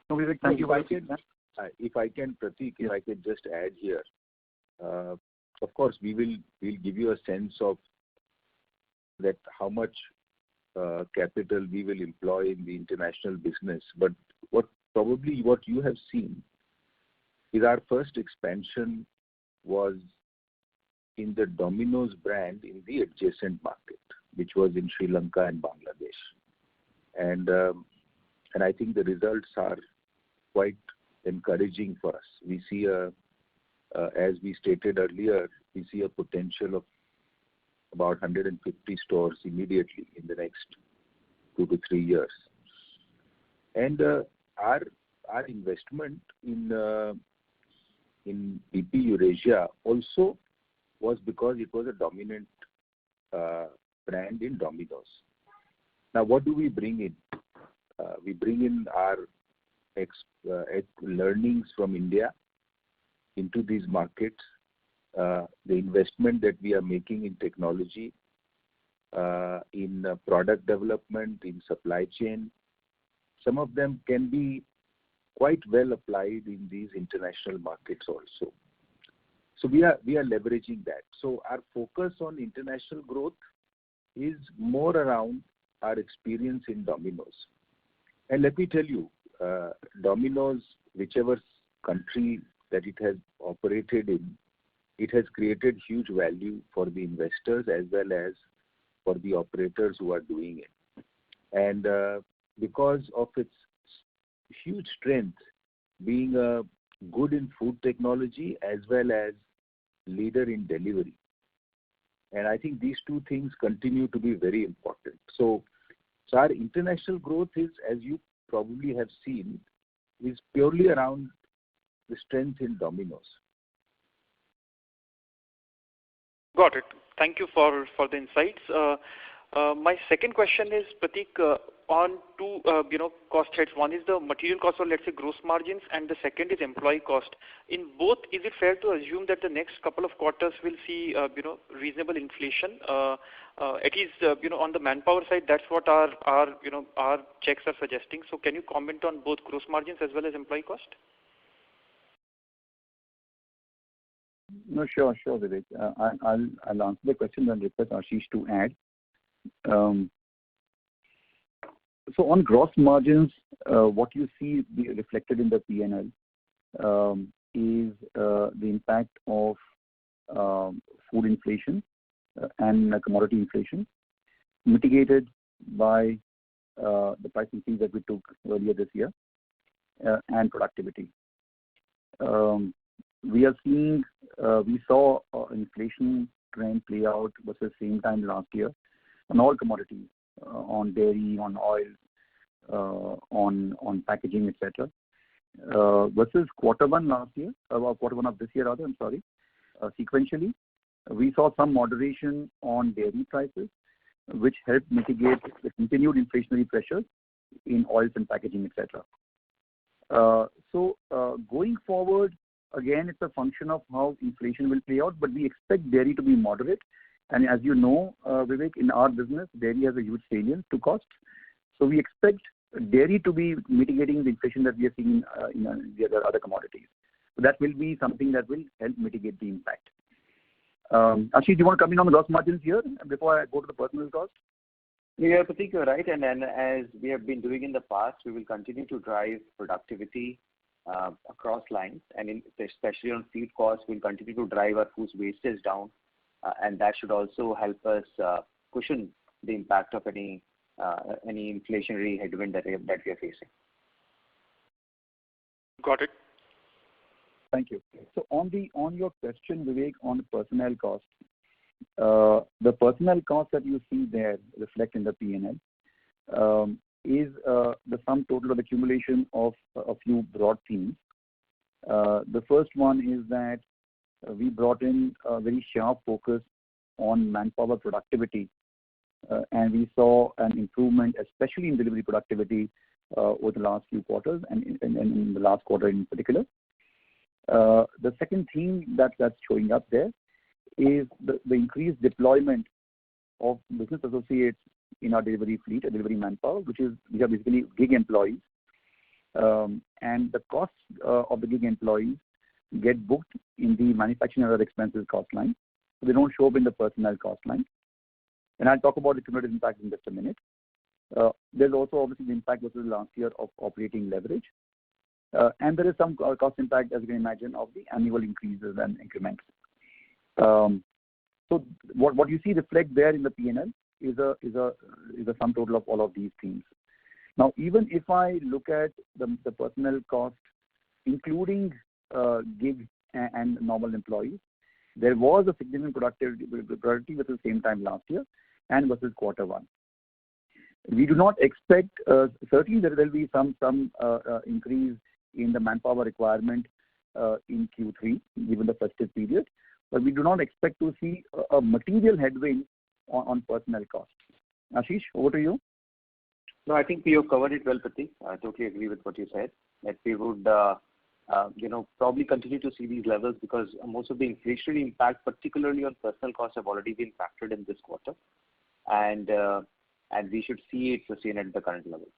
[SPEAKER 4] No, Vivek, thank you.
[SPEAKER 3] If I can, Pratik, if I could just add here. Of course, we'll give you a sense of that how much capital we will employ in the international business. But what you have seen is our first expansion was in the Domino's brand in the adjacent market, which was in Sri Lanka and Bangladesh. And I think the results are quite encouraging for us. We see as we stated earlier, we see a potential of about 150 stores immediately in the next 2 to 3 years. And our investment in BP Eurasia also was because it was a dominant brand in Domino's. Now, what do we bring in? We bring in our learnings from India into these markets, the investment that we are making in technology, in product development, in supply chain. Some of them can be quite well applied in these international markets also. So we are leveraging that. So our focus on international growth is more around our experience in Domino's. And let me tell you, Domino's, whichever country that it has operated in, it has created huge value for the investors as well as for the operators who are doing it. And because of its huge strength, being good in food technology as well as leader in delivery. And I think these two things continue to be very important. So our international growth is, as you probably have seen, is purely around the strength in Domino's.
[SPEAKER 9] Got it. Thank you for the insights. My second question is, Prateek, on two cost heads. One is the material cost, or let's say gross margins, and the second is employee cost. In both, is it fair to assume that the next couple of quarters will see reasonable inflation? At least on the manpower side, that's what our checks are suggesting. So can you comment on both gross margins as well as employee cost?
[SPEAKER 4] No, sure, Vivek. I'll answer the question and request Ashish to add. So on gross margins, what you see be reflected in the P&L is the impact of food inflation and commodity inflation, mitigated by the price increase that we took earlier this year, and productivity. We saw inflation trend play out versus same time last year on all commodities, on dairy, on oil, on packaging, etc. Versus quarter one last year, quarter one of this year rather, sequentially, we saw some moderation on dairy prices, which helped mitigate the continued inflationary pressures in oils and packaging, etc. So going forward, again, it's a function of how inflation will play out, but we expect dairy to be moderate. And as you know, Vivek, in our business, dairy has a huge salience to cost. So we expect dairy to be mitigating the inflation that we are seeing in the other commodities. So that will be something that will help mitigate the impact. Ashish, do you want to come in on the gross margins here before I go to the personal cost?
[SPEAKER 10] Yeah, Prateek, you're right. And as we have been doing in the past, we will continue to drive productivity across lines, and especially on feed costs, we'll continue to drive our food wastage down, and that should also help us cushion the impact of any inflationary headwind that we are facing.
[SPEAKER 9] Got it.
[SPEAKER 4] Thank you. So on your question, Vivek, on the personnel cost, the personnel cost that you see there reflect in the P&L is the sum total of accumulation of a few broad themes. The first one is that we brought in a very sharp focus on manpower productivity, and we saw an improvement, especially in delivery productivity, over the last few quarters and in the last quarter in particular. The second theme that's showing up there is the increased deployment of business associates in our delivery fleet, a delivery manpower, these are basically gig employees, and the costs of the gig employees get booked in the manufacturing and other expenses cost line. So they don't show up in the personnel cost line. And I'll talk about the cumulative impact in just a minute. There's also obviously the impact versus last year of operating leverage. And there is some cost impact, as you can imagine, of the annual increases and increments. So what you see reflect there in the P&L is a sum total of all of these themes. Now, even if I look at the personnel cost, including gig and normal employees, there was a significant productivity versus the same time last year and versus quarter one. We do not expect, certainly there will be some increase in the manpower requirement in Q3, given the festive period, but we do not expect to see a material headwind on personnel costs. Ashish, over to you.
[SPEAKER 10] No, I think you have covered it well, Prateek. I totally agree with what you said, that we would probably continue to see these levels because most of the inflationary impact, particularly on personnel costs, have already been factored in this quarter, and we should see it sustain at the current levels.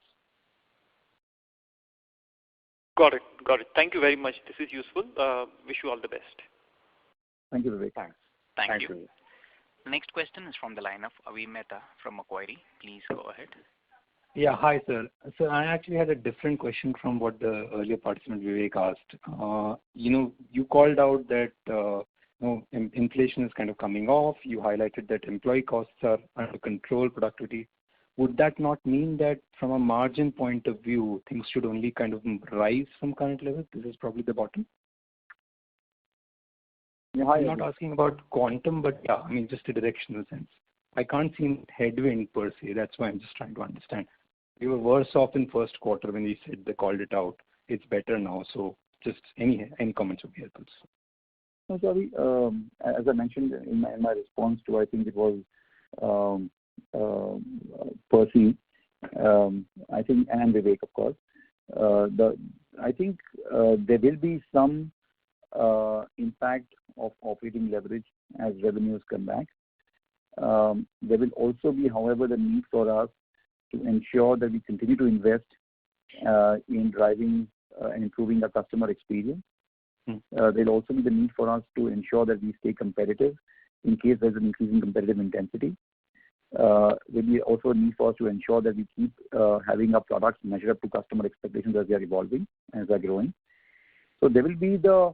[SPEAKER 9] Got it. Thank you very much. This is useful. Wish you all the best.
[SPEAKER 4] Thank you, Vivek.
[SPEAKER 10] Thanks.
[SPEAKER 1] Thank you. The next question is from the line of Avi Mehta from Macquarie. Please go ahead.
[SPEAKER 11] Yeah. Hi, sir. So I actually had a different question from what the earlier participant Vivek asked. You called out that inflation is kind of coming off. You highlighted that employee costs are under control, productivity. Would that not mean that from a margin point of view, things should only kind of rise from current level? This is probably the bottom.
[SPEAKER 4] Yeah, hi,
[SPEAKER 11] I'm not asking about quantum, but yeah, I mean just a directional sense. I can't see headwind per se. That's why I'm just trying to understand. We were worse off in first quarter when we said they called it out. It's better now. So just any comments would be helpful.
[SPEAKER 4] No, sorry. As I mentioned in my response to, I think it was Percy, I think, and Vivek, of course. I think there will be some impact of operating leverage as revenues come back. There will also be, however, the need for us to ensure that we continue to invest in driving and improving the customer experience. There will also be the need for us to ensure that we stay competitive in case there's an increase in competitive intensity. There will be also a need for us to ensure that we keep having our products measure up to customer expectations as they are evolving, as they're growing. So there will be the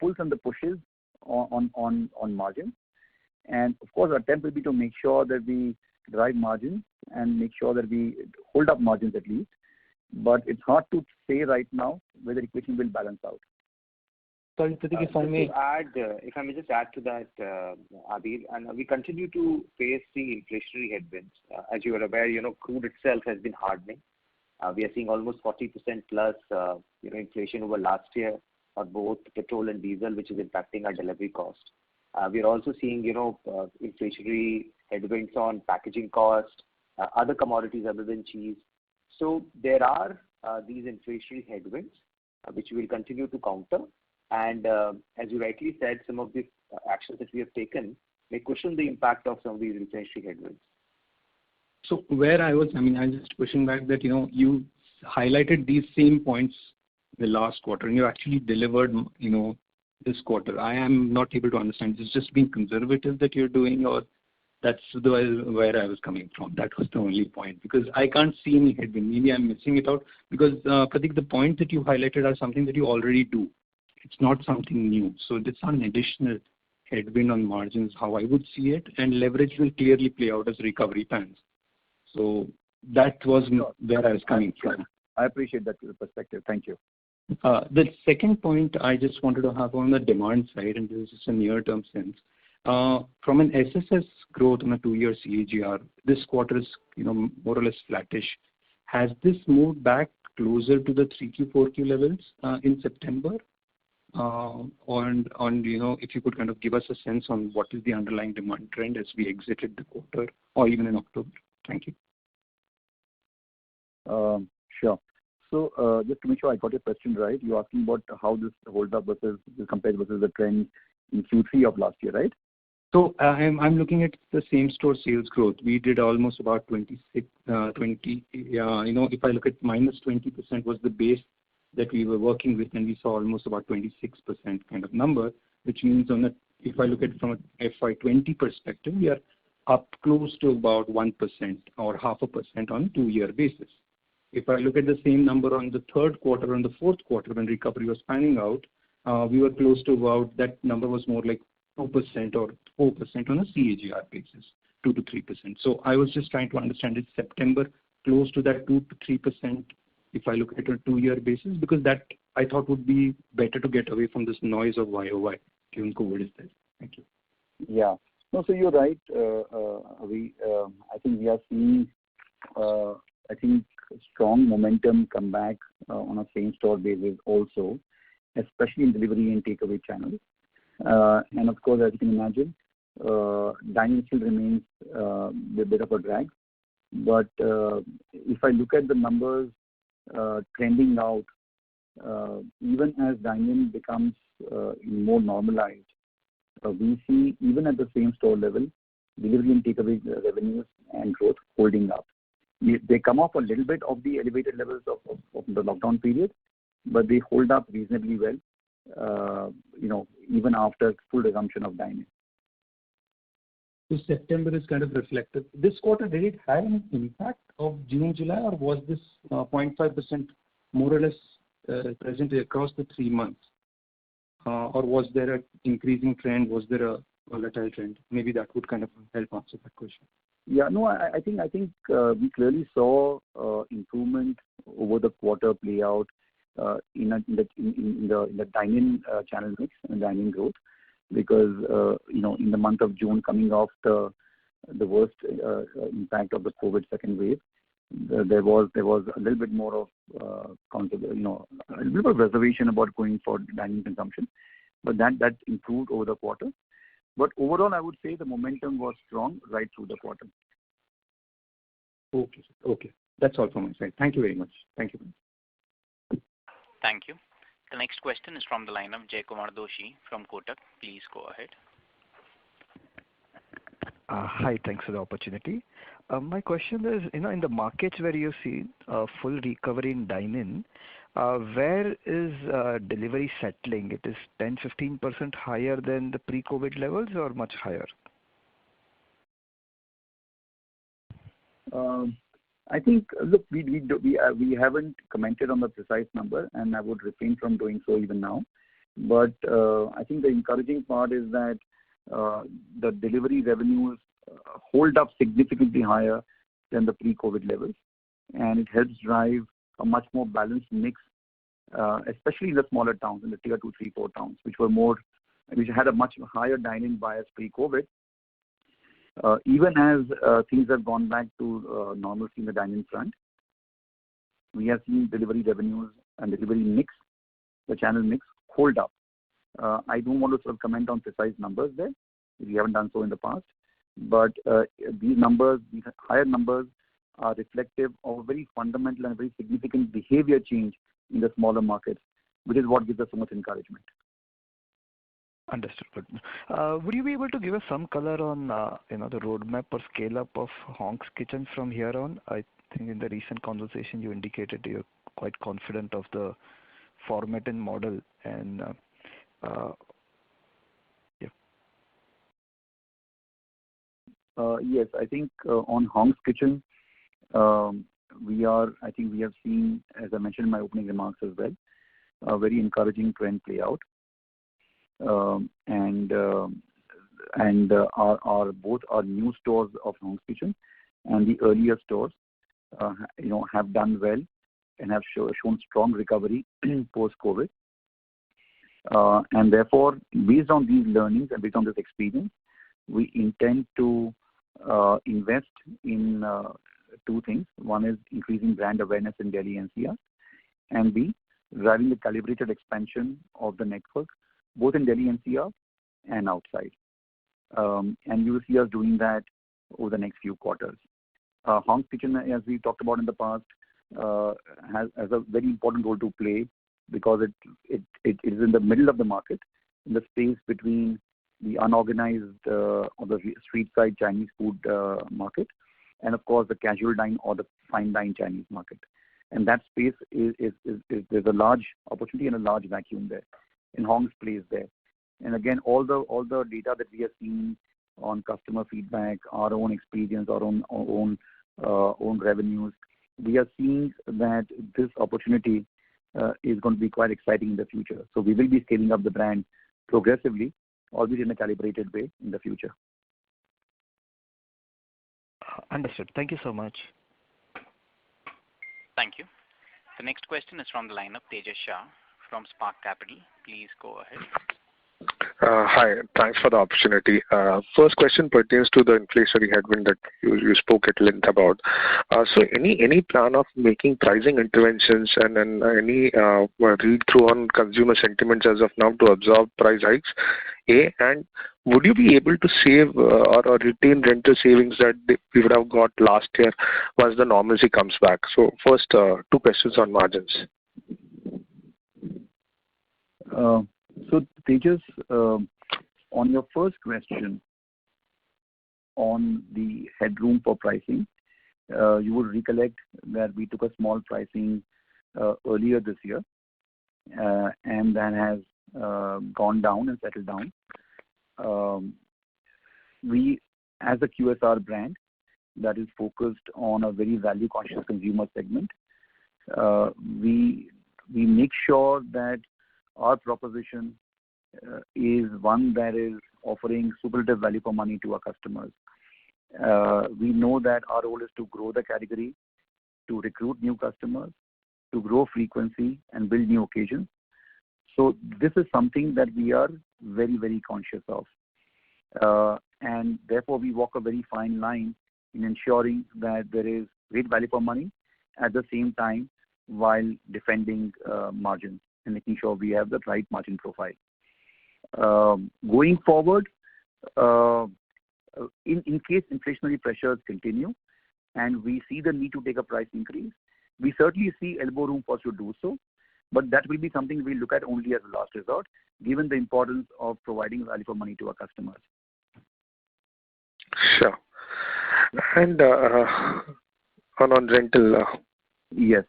[SPEAKER 4] pulls and the pushes on margin. And of course, our attempt will be to make sure that we drive margins and make sure that we hold up margins at least. But it's hard to say right now whether the equation will balance out.
[SPEAKER 11] Sorry, Pratik, if I may
[SPEAKER 10] just add to that, Abir, and we continue to face the inflationary headwinds. As you are aware, crude itself has been hardening. We are seeing almost 40% plus, inflation over last year on both petrol and diesel, which is impacting our delivery cost. We are also seeing, inflationary headwinds on packaging cost, other commodities other than cheese. So there are these inflationary headwinds, which we will continue to counter. And as you rightly said, some of the actions that we have taken may cushion the impact of some of these inflationary headwinds.
[SPEAKER 11] So I'm just pushing back that, you highlighted these same points the last quarter and you actually delivered, this quarter. I am not able to understand. Is it just being conservative that you're doing, or that's where I was coming from? That was the only point, because I can't see any headwind. Maybe I'm missing it out, because Pratik, the point that you highlighted are something that you already do. It's not something new. So it's not an additional headwind on margins, how I would see it, and leverage will clearly play out as recovery plans. So that was where I was coming from.
[SPEAKER 4] I appreciate that perspective. Thank you.
[SPEAKER 11] The second point I just wanted to have on the demand side, and this is a near-term sense. From an SSS growth on a 2-year CAGR, this quarter is more or less flattish. Has this moved back closer to the 3Q, 4Q levels in September? If you could kind of give us a sense on what is the underlying demand trend as we exited the quarter or even in October. Thank you.
[SPEAKER 4] Sure. So just to make sure I got your question right, you're asking about how this holds up versus compared versus the trend in Q3 of last year, right?
[SPEAKER 11] So I'm looking at the same store sales growth. We did almost about 26, 20. If I look at minus 20% was the base that we were working with, and we saw almost about 26% kind of number, which means if I look at it from a FY20 perspective, we are up close to about 1% or 0.5% on a 2-year basis. If I look at the same number on the third quarter and the fourth quarter when recovery was panning out, we were close to about, that number was more like 2% or 4% on a CAGR basis, 2 to 3%. So I was just trying to understand, is September close to that 2 to 3% if I look at a 2-year basis? Because that I thought would be better to get away from this noise of YOY given COVID is there. Thank you.
[SPEAKER 4] Yeah. No, so you're right. I think we are seeing, strong momentum come back on a same-store basis also, especially in delivery and takeaway channels. And of course, as you can imagine, dining still remains a bit of a drag. But if I look at the numbers trending out, even as dining becomes more normalized, we see even at the same store level, delivery and takeaway revenues and growth holding up. They come off a little bit of the elevated levels of the lockdown period, but they hold up reasonably well, even after full resumption of dining.
[SPEAKER 11] So September is kind of reflected. This quarter, did it have any impact of June, July, or was this 0.5% more or less present across the 3 months? Or was there an increasing trend? Was there a volatile trend? Maybe that would kind of help answer that question.
[SPEAKER 4] Yeah, no, I think we clearly saw improvement over the quarter play out in the dine-in channel mix and dine-in growth, because in the month of June, coming off the worst impact of the COVID second wave, there was a little bit more of a little bit of reservation about going for dining consumption, but that improved over the quarter. But overall, I would say the momentum was strong right through the quarter.
[SPEAKER 11] Okay. That's all from my side. Thank you very much. Thank you.
[SPEAKER 1] Thank you. The next question is from the line of Jaykumar Doshi from Kotak. Please go ahead.
[SPEAKER 12] Hi, thanks for the opportunity. My question is, in the markets where you see full recovery in dine-in, where is delivery settling? It is 10-15% higher than the pre-COVID levels or much higher?
[SPEAKER 4] I think, look, we haven't commented on the precise number, and I would refrain from doing so even now. But I think the encouraging part is that the delivery revenues hold up significantly higher than the pre-COVID levels, and it helps drive a much more balanced mix, especially in the smaller towns, in the tier 2, 3, 4 towns, which had a much higher dine-in bias pre-COVID. Even as things have gone back to normalcy in the dine-in front, we have seen delivery revenues and delivery mix, the channel mix, hold up. I don't want to sort of comment on precise numbers there. We haven't done so in the past. But these higher numbers, are reflective of a very fundamental and very significant behavior change in the smaller markets, which is what gives us so much encouragement.
[SPEAKER 12] Understood. Would you be able to give us some color on the roadmap or scale up of Hong's Kitchen from here on? I think in the recent conversation you indicated you're quite confident of the format and model, and
[SPEAKER 4] Yes, I think on Hong's Kitchen, we have seen, as I mentioned in my opening remarks as well, a very encouraging trend play out. Both our new stores of Hong's Kitchen and the earlier stores, have done well and have shown strong recovery post-COVID. And therefore, based on these learnings and based on this experience, we intend to invest in 2 things. One is increasing brand awareness in Delhi NCR, and B, driving the calibrated expansion of the network, both in Delhi NCR and outside. And you will see us doing that over the next few quarters. Hong's Kitchen, as we talked about in the past, has a very important role to play because it is in the middle of the market, in the space between the unorganized or the street side Chinese food market, and of course the casual dine or the fine dine Chinese market. And that space there's a large opportunity and a large vacuum there. And Hong's plays there. And again, all the data that we have seen on customer feedback, our own experience, our own revenues, we are seeing that this opportunity is going to be quite exciting in the future. So we will be scaling up the brand progressively, albeit in a calibrated way in the future.
[SPEAKER 12] Understood. Thank you so much.
[SPEAKER 1] Thank you. The next question is from the line of Tejas Shah from Spark Capital. Please go ahead.
[SPEAKER 13] Hi, thanks for the opportunity. First question pertains to the inflationary headwind that you spoke at length about. So any plan of making pricing interventions and any read through on consumer sentiments as of now to absorb price hikes? And would you be able to save or retain rental savings that we would have got last year once the normalcy comes back? So first, 2 questions on margins.
[SPEAKER 4] So Tejas, on your first question on the headroom for pricing, you would recollect that we took a small pricing earlier this year, and that has gone down and settled down. We as a QSR brand that is focused on a very value-conscious consumer segment, we make sure that our proposition is one that is offering superlative value for money to our customers. We know that our role is to grow the category, to recruit new customers, to grow frequency and build new occasions. So this is something that we are very, very conscious of. And therefore we walk a very fine line in ensuring that there is great value for money at the same time while defending margins and making sure we have the right margin profile. Going forward, in case inflationary pressures continue and we see the need to take a price increase, we certainly see elbow room for us to do so, but that will be something we look at only as a last resort, given the importance of providing value for money to our customers.
[SPEAKER 13] Sure. And on rental.
[SPEAKER 4] Yes.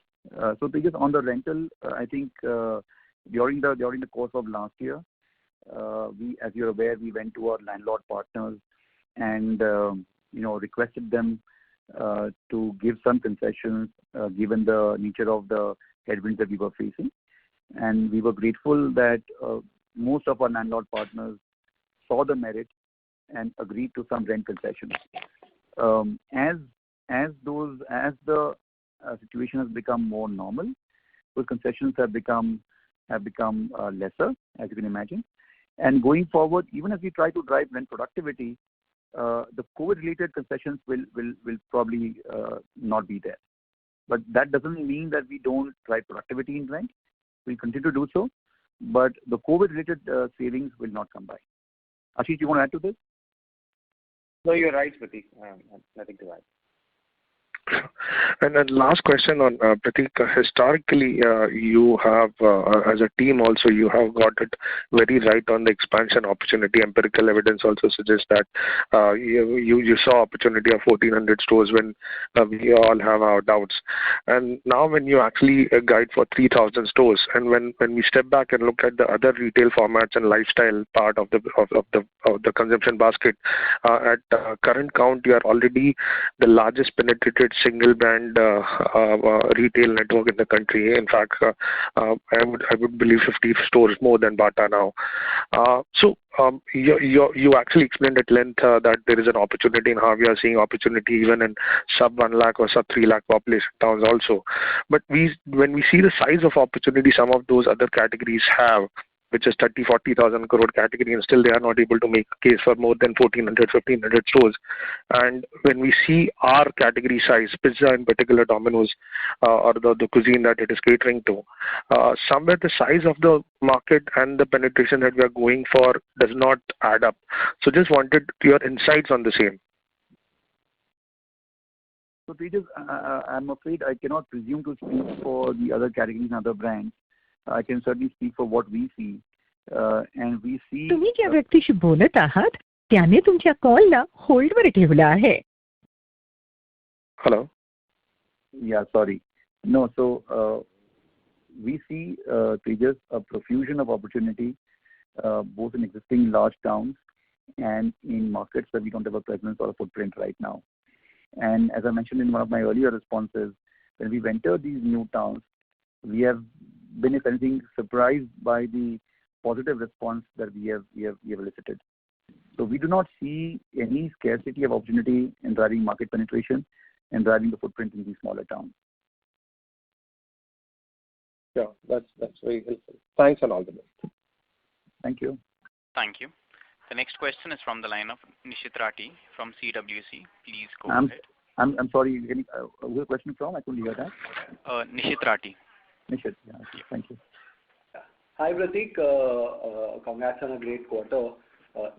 [SPEAKER 4] So just on the rental, I think during the course of last year, we, as you're aware, we went to our landlord partners and requested them to give some concessions given the nature of the headwinds that we were facing, and we were grateful that most of our landlord partners saw the merit and agreed to some rent concessions. As the situation has become more normal, those concessions have become lesser, as you can imagine. And going forward, even as we try to drive rent productivity, the COVID-related concessions will probably not be there. But that doesn't mean that we don't drive productivity in rent. We'll continue to do so, but the COVID-related savings will not come by. Ashish, you want to add to this?
[SPEAKER 10] No, you're right, Prateek. Nothing to add.
[SPEAKER 13] And then last question on Prateek. Historically, you have, as a team also, you have got it very right on the expansion opportunity. Empirical evidence also suggests that you saw opportunity of 1,400 stores when we all have our doubts. And now when you actually guide for 3,000 stores, and when we step back and look at the other retail formats and lifestyle part of the consumption basket, at current count, you are already the largest penetrated single brand retail network in the country. In fact, I would believe 50 stores more than Bata now. So you actually explained at length that there is an opportunity in how we are seeing opportunity even in sub 1 lakh or sub 3 lakh population towns also. But when we see the size of opportunity some of those other categories have, which is 30,000-40,000 crore category, and still they are not able to make a case for more than 1,400-1,500 stores. And when we see our category size, pizza in particular, Domino's, or the cuisine that it is catering to, somewhere the size of the market and the penetration that we are going for does not add up. So just wanted your insights on the same.
[SPEAKER 4] So Tejas, I'm afraid I cannot presume to speak for the other categories and other brands. I can certainly speak for what we see, and we see.
[SPEAKER 14] तुम्ही ज्या व्यक्तीशी बोलत आहात त्याने तुमच्या कॉलला होल्डवर ठेवला आहे.
[SPEAKER 13] Hello.
[SPEAKER 4] Yeah, sorry. No, so we see Tejas a profusion of opportunity, both in existing large towns and in markets where we don't have a presence or a footprint right now. And as I mentioned in one of my earlier responses, when we enter these new towns, we have been, if anything, surprised by the positive response that we have elicited. So we do not see any scarcity of opportunity in driving market penetration and driving the footprint in these smaller towns.
[SPEAKER 13] Yeah, that's very helpful. Thanks and all the best.
[SPEAKER 4] Thank you.
[SPEAKER 1] Thank you. The next question is from the line of Nishit Rathi from CWC. Please go ahead.
[SPEAKER 4] I'm sorry. Who's the question from? I couldn't hear that.
[SPEAKER 1] Nishit Rathi.
[SPEAKER 4] Nishit, yeah. Thank you.
[SPEAKER 15] Hi, Prateek. Congrats on a great quarter.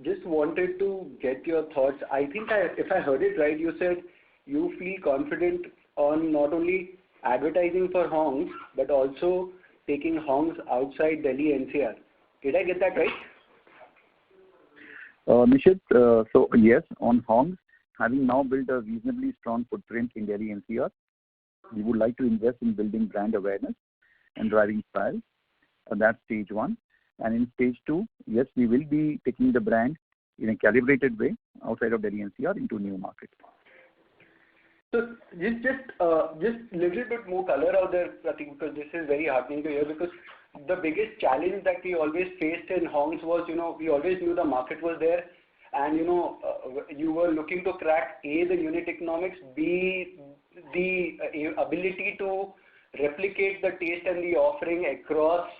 [SPEAKER 15] Just wanted to get your thoughts. I think if I heard it right, you said you feel confident on not only advertising for Hongs, but also taking Hongs outside Delhi NCR. Did I get that right?
[SPEAKER 4] Nishit, so yes, on Hongs, having now built a reasonably strong footprint in Delhi NCR, we would like to invest in building brand awareness and driving trials. That's stage one. And in stage two, yes, we will be taking the brand in a calibrated way outside of Delhi NCR into new markets.
[SPEAKER 15] So just little bit more color out there, Pratik, because this is very heartening to hear, because the biggest challenge that we always faced in Hongs was, we always knew the market was there, and you were looking to crack A, the unit economics, B, the ability to replicate the taste and the offering across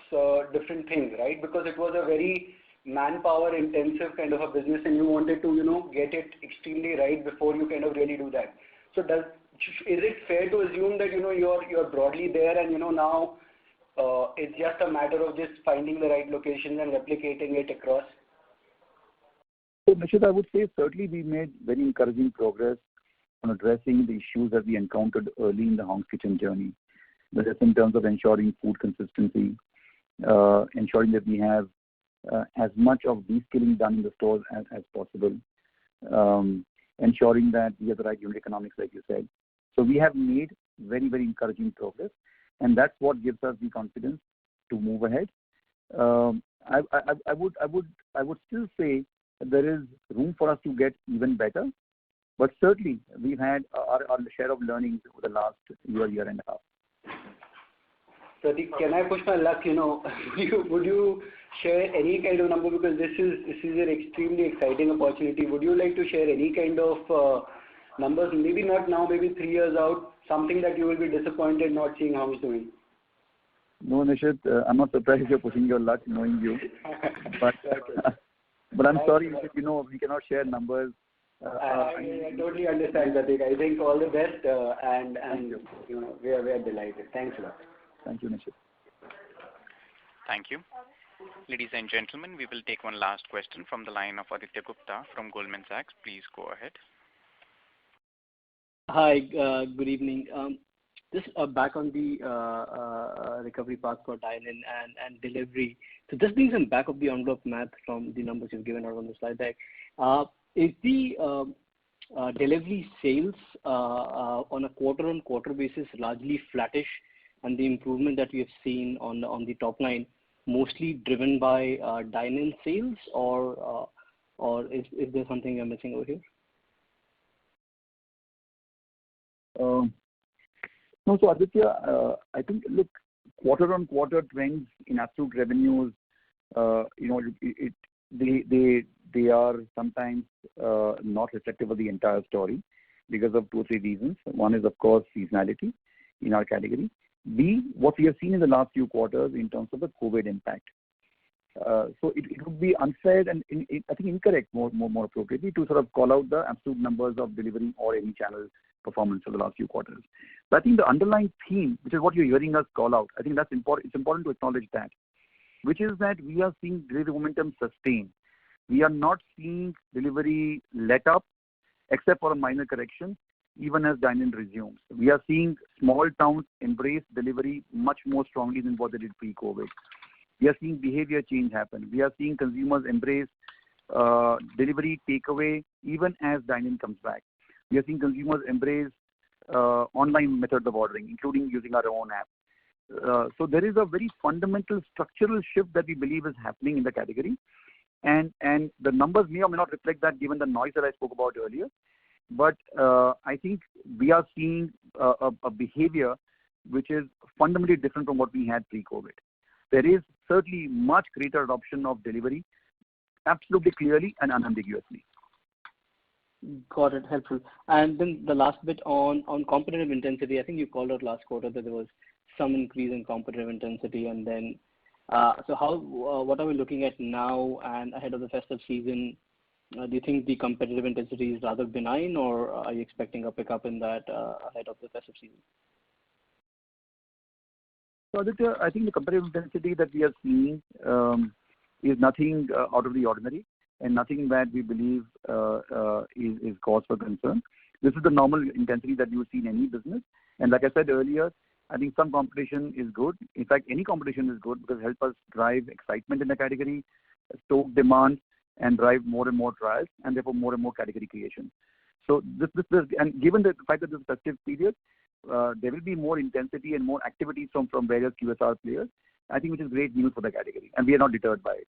[SPEAKER 15] different things, right? Because it was a very manpower intensive kind of a business, and you wanted to get it extremely right before you kind of really do that. So is it fair to assume that you're broadly there, and now it's just a matter of just finding the right locations and replicating it across?
[SPEAKER 4] So Nishit, I would say certainly we made very encouraging progress on addressing the issues that we encountered early in the Hong's Kitchen journey. That is in terms of ensuring food consistency, ensuring that we have as much of de-skilling done in the stores as possible, ensuring that we have the right unit economics, like you said. So we have made very, very encouraging progress, and that's what gives us the confidence to move ahead. I would still say that there is room for us to get even better, but certainly we've had our share of learnings over the last year and a half.
[SPEAKER 15] Pratik, can I push my luck? Would you share any kind of number, because this is an extremely exciting opportunity? Would you like to share any kind of numbers? Maybe not now, maybe 3 years out, something that you will be disappointed not seeing Hong's doing.
[SPEAKER 4] No, Nishit, I'm not surprised you're pushing your luck, knowing you. But I'm sorry, Nishit, we cannot share numbers.
[SPEAKER 15] I totally understand, Pratik. I think all the best, and we are delighted. Thanks a lot.
[SPEAKER 4] Thank you, Nishit.
[SPEAKER 1] Thank you. Ladies and gentlemen, we will take one last question from the line of Aditya Gupta from Goldman Sachs. Please go ahead.
[SPEAKER 16] Hi, good evening. Just back on the recovery path for dine-in and delivery. So just doing some back of the envelope math from the numbers you've given out on the slide deck. Is the delivery sales on a quarter-on-quarter basis largely flattish, and the improvement that we have seen on the top line mostly driven by dine-in sales, or is there something I'm missing over here?
[SPEAKER 4] No, so Aditya, I think, look, quarter-on-quarter trends in absolute revenues, they are sometimes not reflective of the entire story because of 2 or 3 reasons. One is, of course, seasonality in our category. B, what we have seen in the last few quarters in terms of the COVID impact. So it would be unfair and I think incorrect, more appropriately, to sort of call out the absolute numbers of delivery or any channel performance for the last few quarters. But I think the underlying theme, which is what you're hearing us call out, I think that's important. It's important to acknowledge that, which is that we are seeing delivery momentum sustain. We are not seeing delivery let up, except for a minor correction, even as dine-in resumes. We are seeing small towns embrace delivery much more strongly than what they did pre-COVID. We are seeing behavior change happen. We are seeing consumers embrace delivery takeaway even as dine-in comes back. We are seeing consumers embrace online methods of ordering, including using our own app. So there is a very fundamental structural shift that we believe is happening in the category. And the numbers may or may not reflect that given the noise that I spoke about earlier. But I think we are seeing a behavior which is fundamentally different from what we had pre-COVID. There is certainly much greater adoption of delivery, absolutely clearly and unambiguously.
[SPEAKER 16] Got it, helpful. And then the last bit on competitive intensity. I think you called out last quarter that there was some increase in competitive intensity, and then so what are we looking at now and ahead of the festive season? Do you think the competitive intensity is rather benign, or are you expecting a pickup in that ahead of the festive season?
[SPEAKER 4] So Aditya, I think the competitive intensity that we are seeing is nothing out of the ordinary and nothing that we believe is cause for concern. This is the normal intensity that you see in any business. And like I said earlier, I think some competition is good. In fact, any competition is good because it helps us drive excitement in the category, stoke demand, and drive more and more trials, and therefore more and more category creation. So this and given the fact that this is festive period, there will be more intensity and more activities from various QSR players, I think, which is great news for the category, and we are not deterred by it.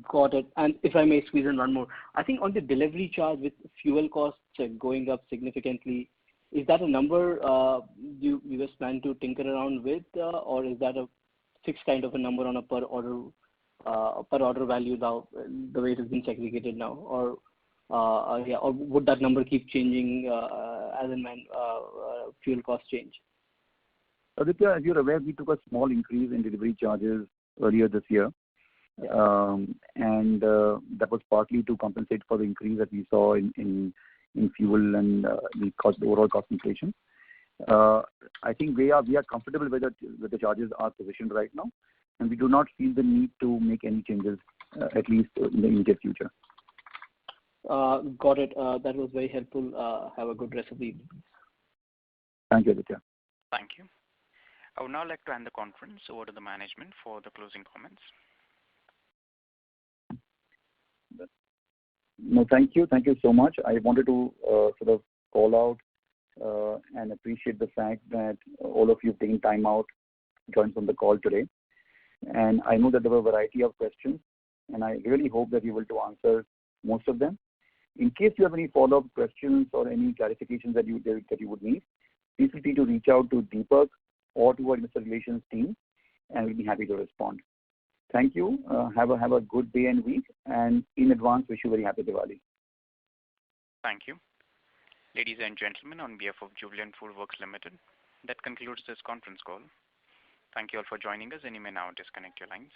[SPEAKER 16] Got it. And if I may squeeze in one more, I think on the delivery charge with fuel costs going up significantly, is that a number you guys plan to tinker around with, or is that a fixed kind of a number on a per order value now, the way it has been segregated now, or would that number keep changing as and when fuel costs change?
[SPEAKER 4] Aditya, as you're aware, we took a small increase in delivery charges earlier this year. And that was partly to compensate for the increase that we saw in fuel and the overall cost inflation. I think we are comfortable with the charges are positioned right now, and we do not feel the need to make any changes, at least in the immediate future.
[SPEAKER 16] Got it. That was very helpful. Have a good rest of the evening.
[SPEAKER 4] Thank you, Aditya.
[SPEAKER 1] Thank you. I would now like to hand the conference over to the management for the closing comments.
[SPEAKER 4] No, thank you. Thank you so much. I wanted to sort of call out and appreciate the fact that all of you have taken time out to join from the call today. And I know that there were a variety of questions, and I really hope that you will to answer most of them. In case you have any follow-up questions or any clarifications that you would need, please feel free to reach out to Deepak or to our investor relations team, and we'll be happy to respond. Thank you. Have a good day and week, and in advance, wish you very happy Diwali.
[SPEAKER 1] Thank you. Ladies and gentlemen, on behalf of Jubilant FoodWorks Limited, that concludes this conference call. Thank you all for joining us, and you may now disconnect your lines.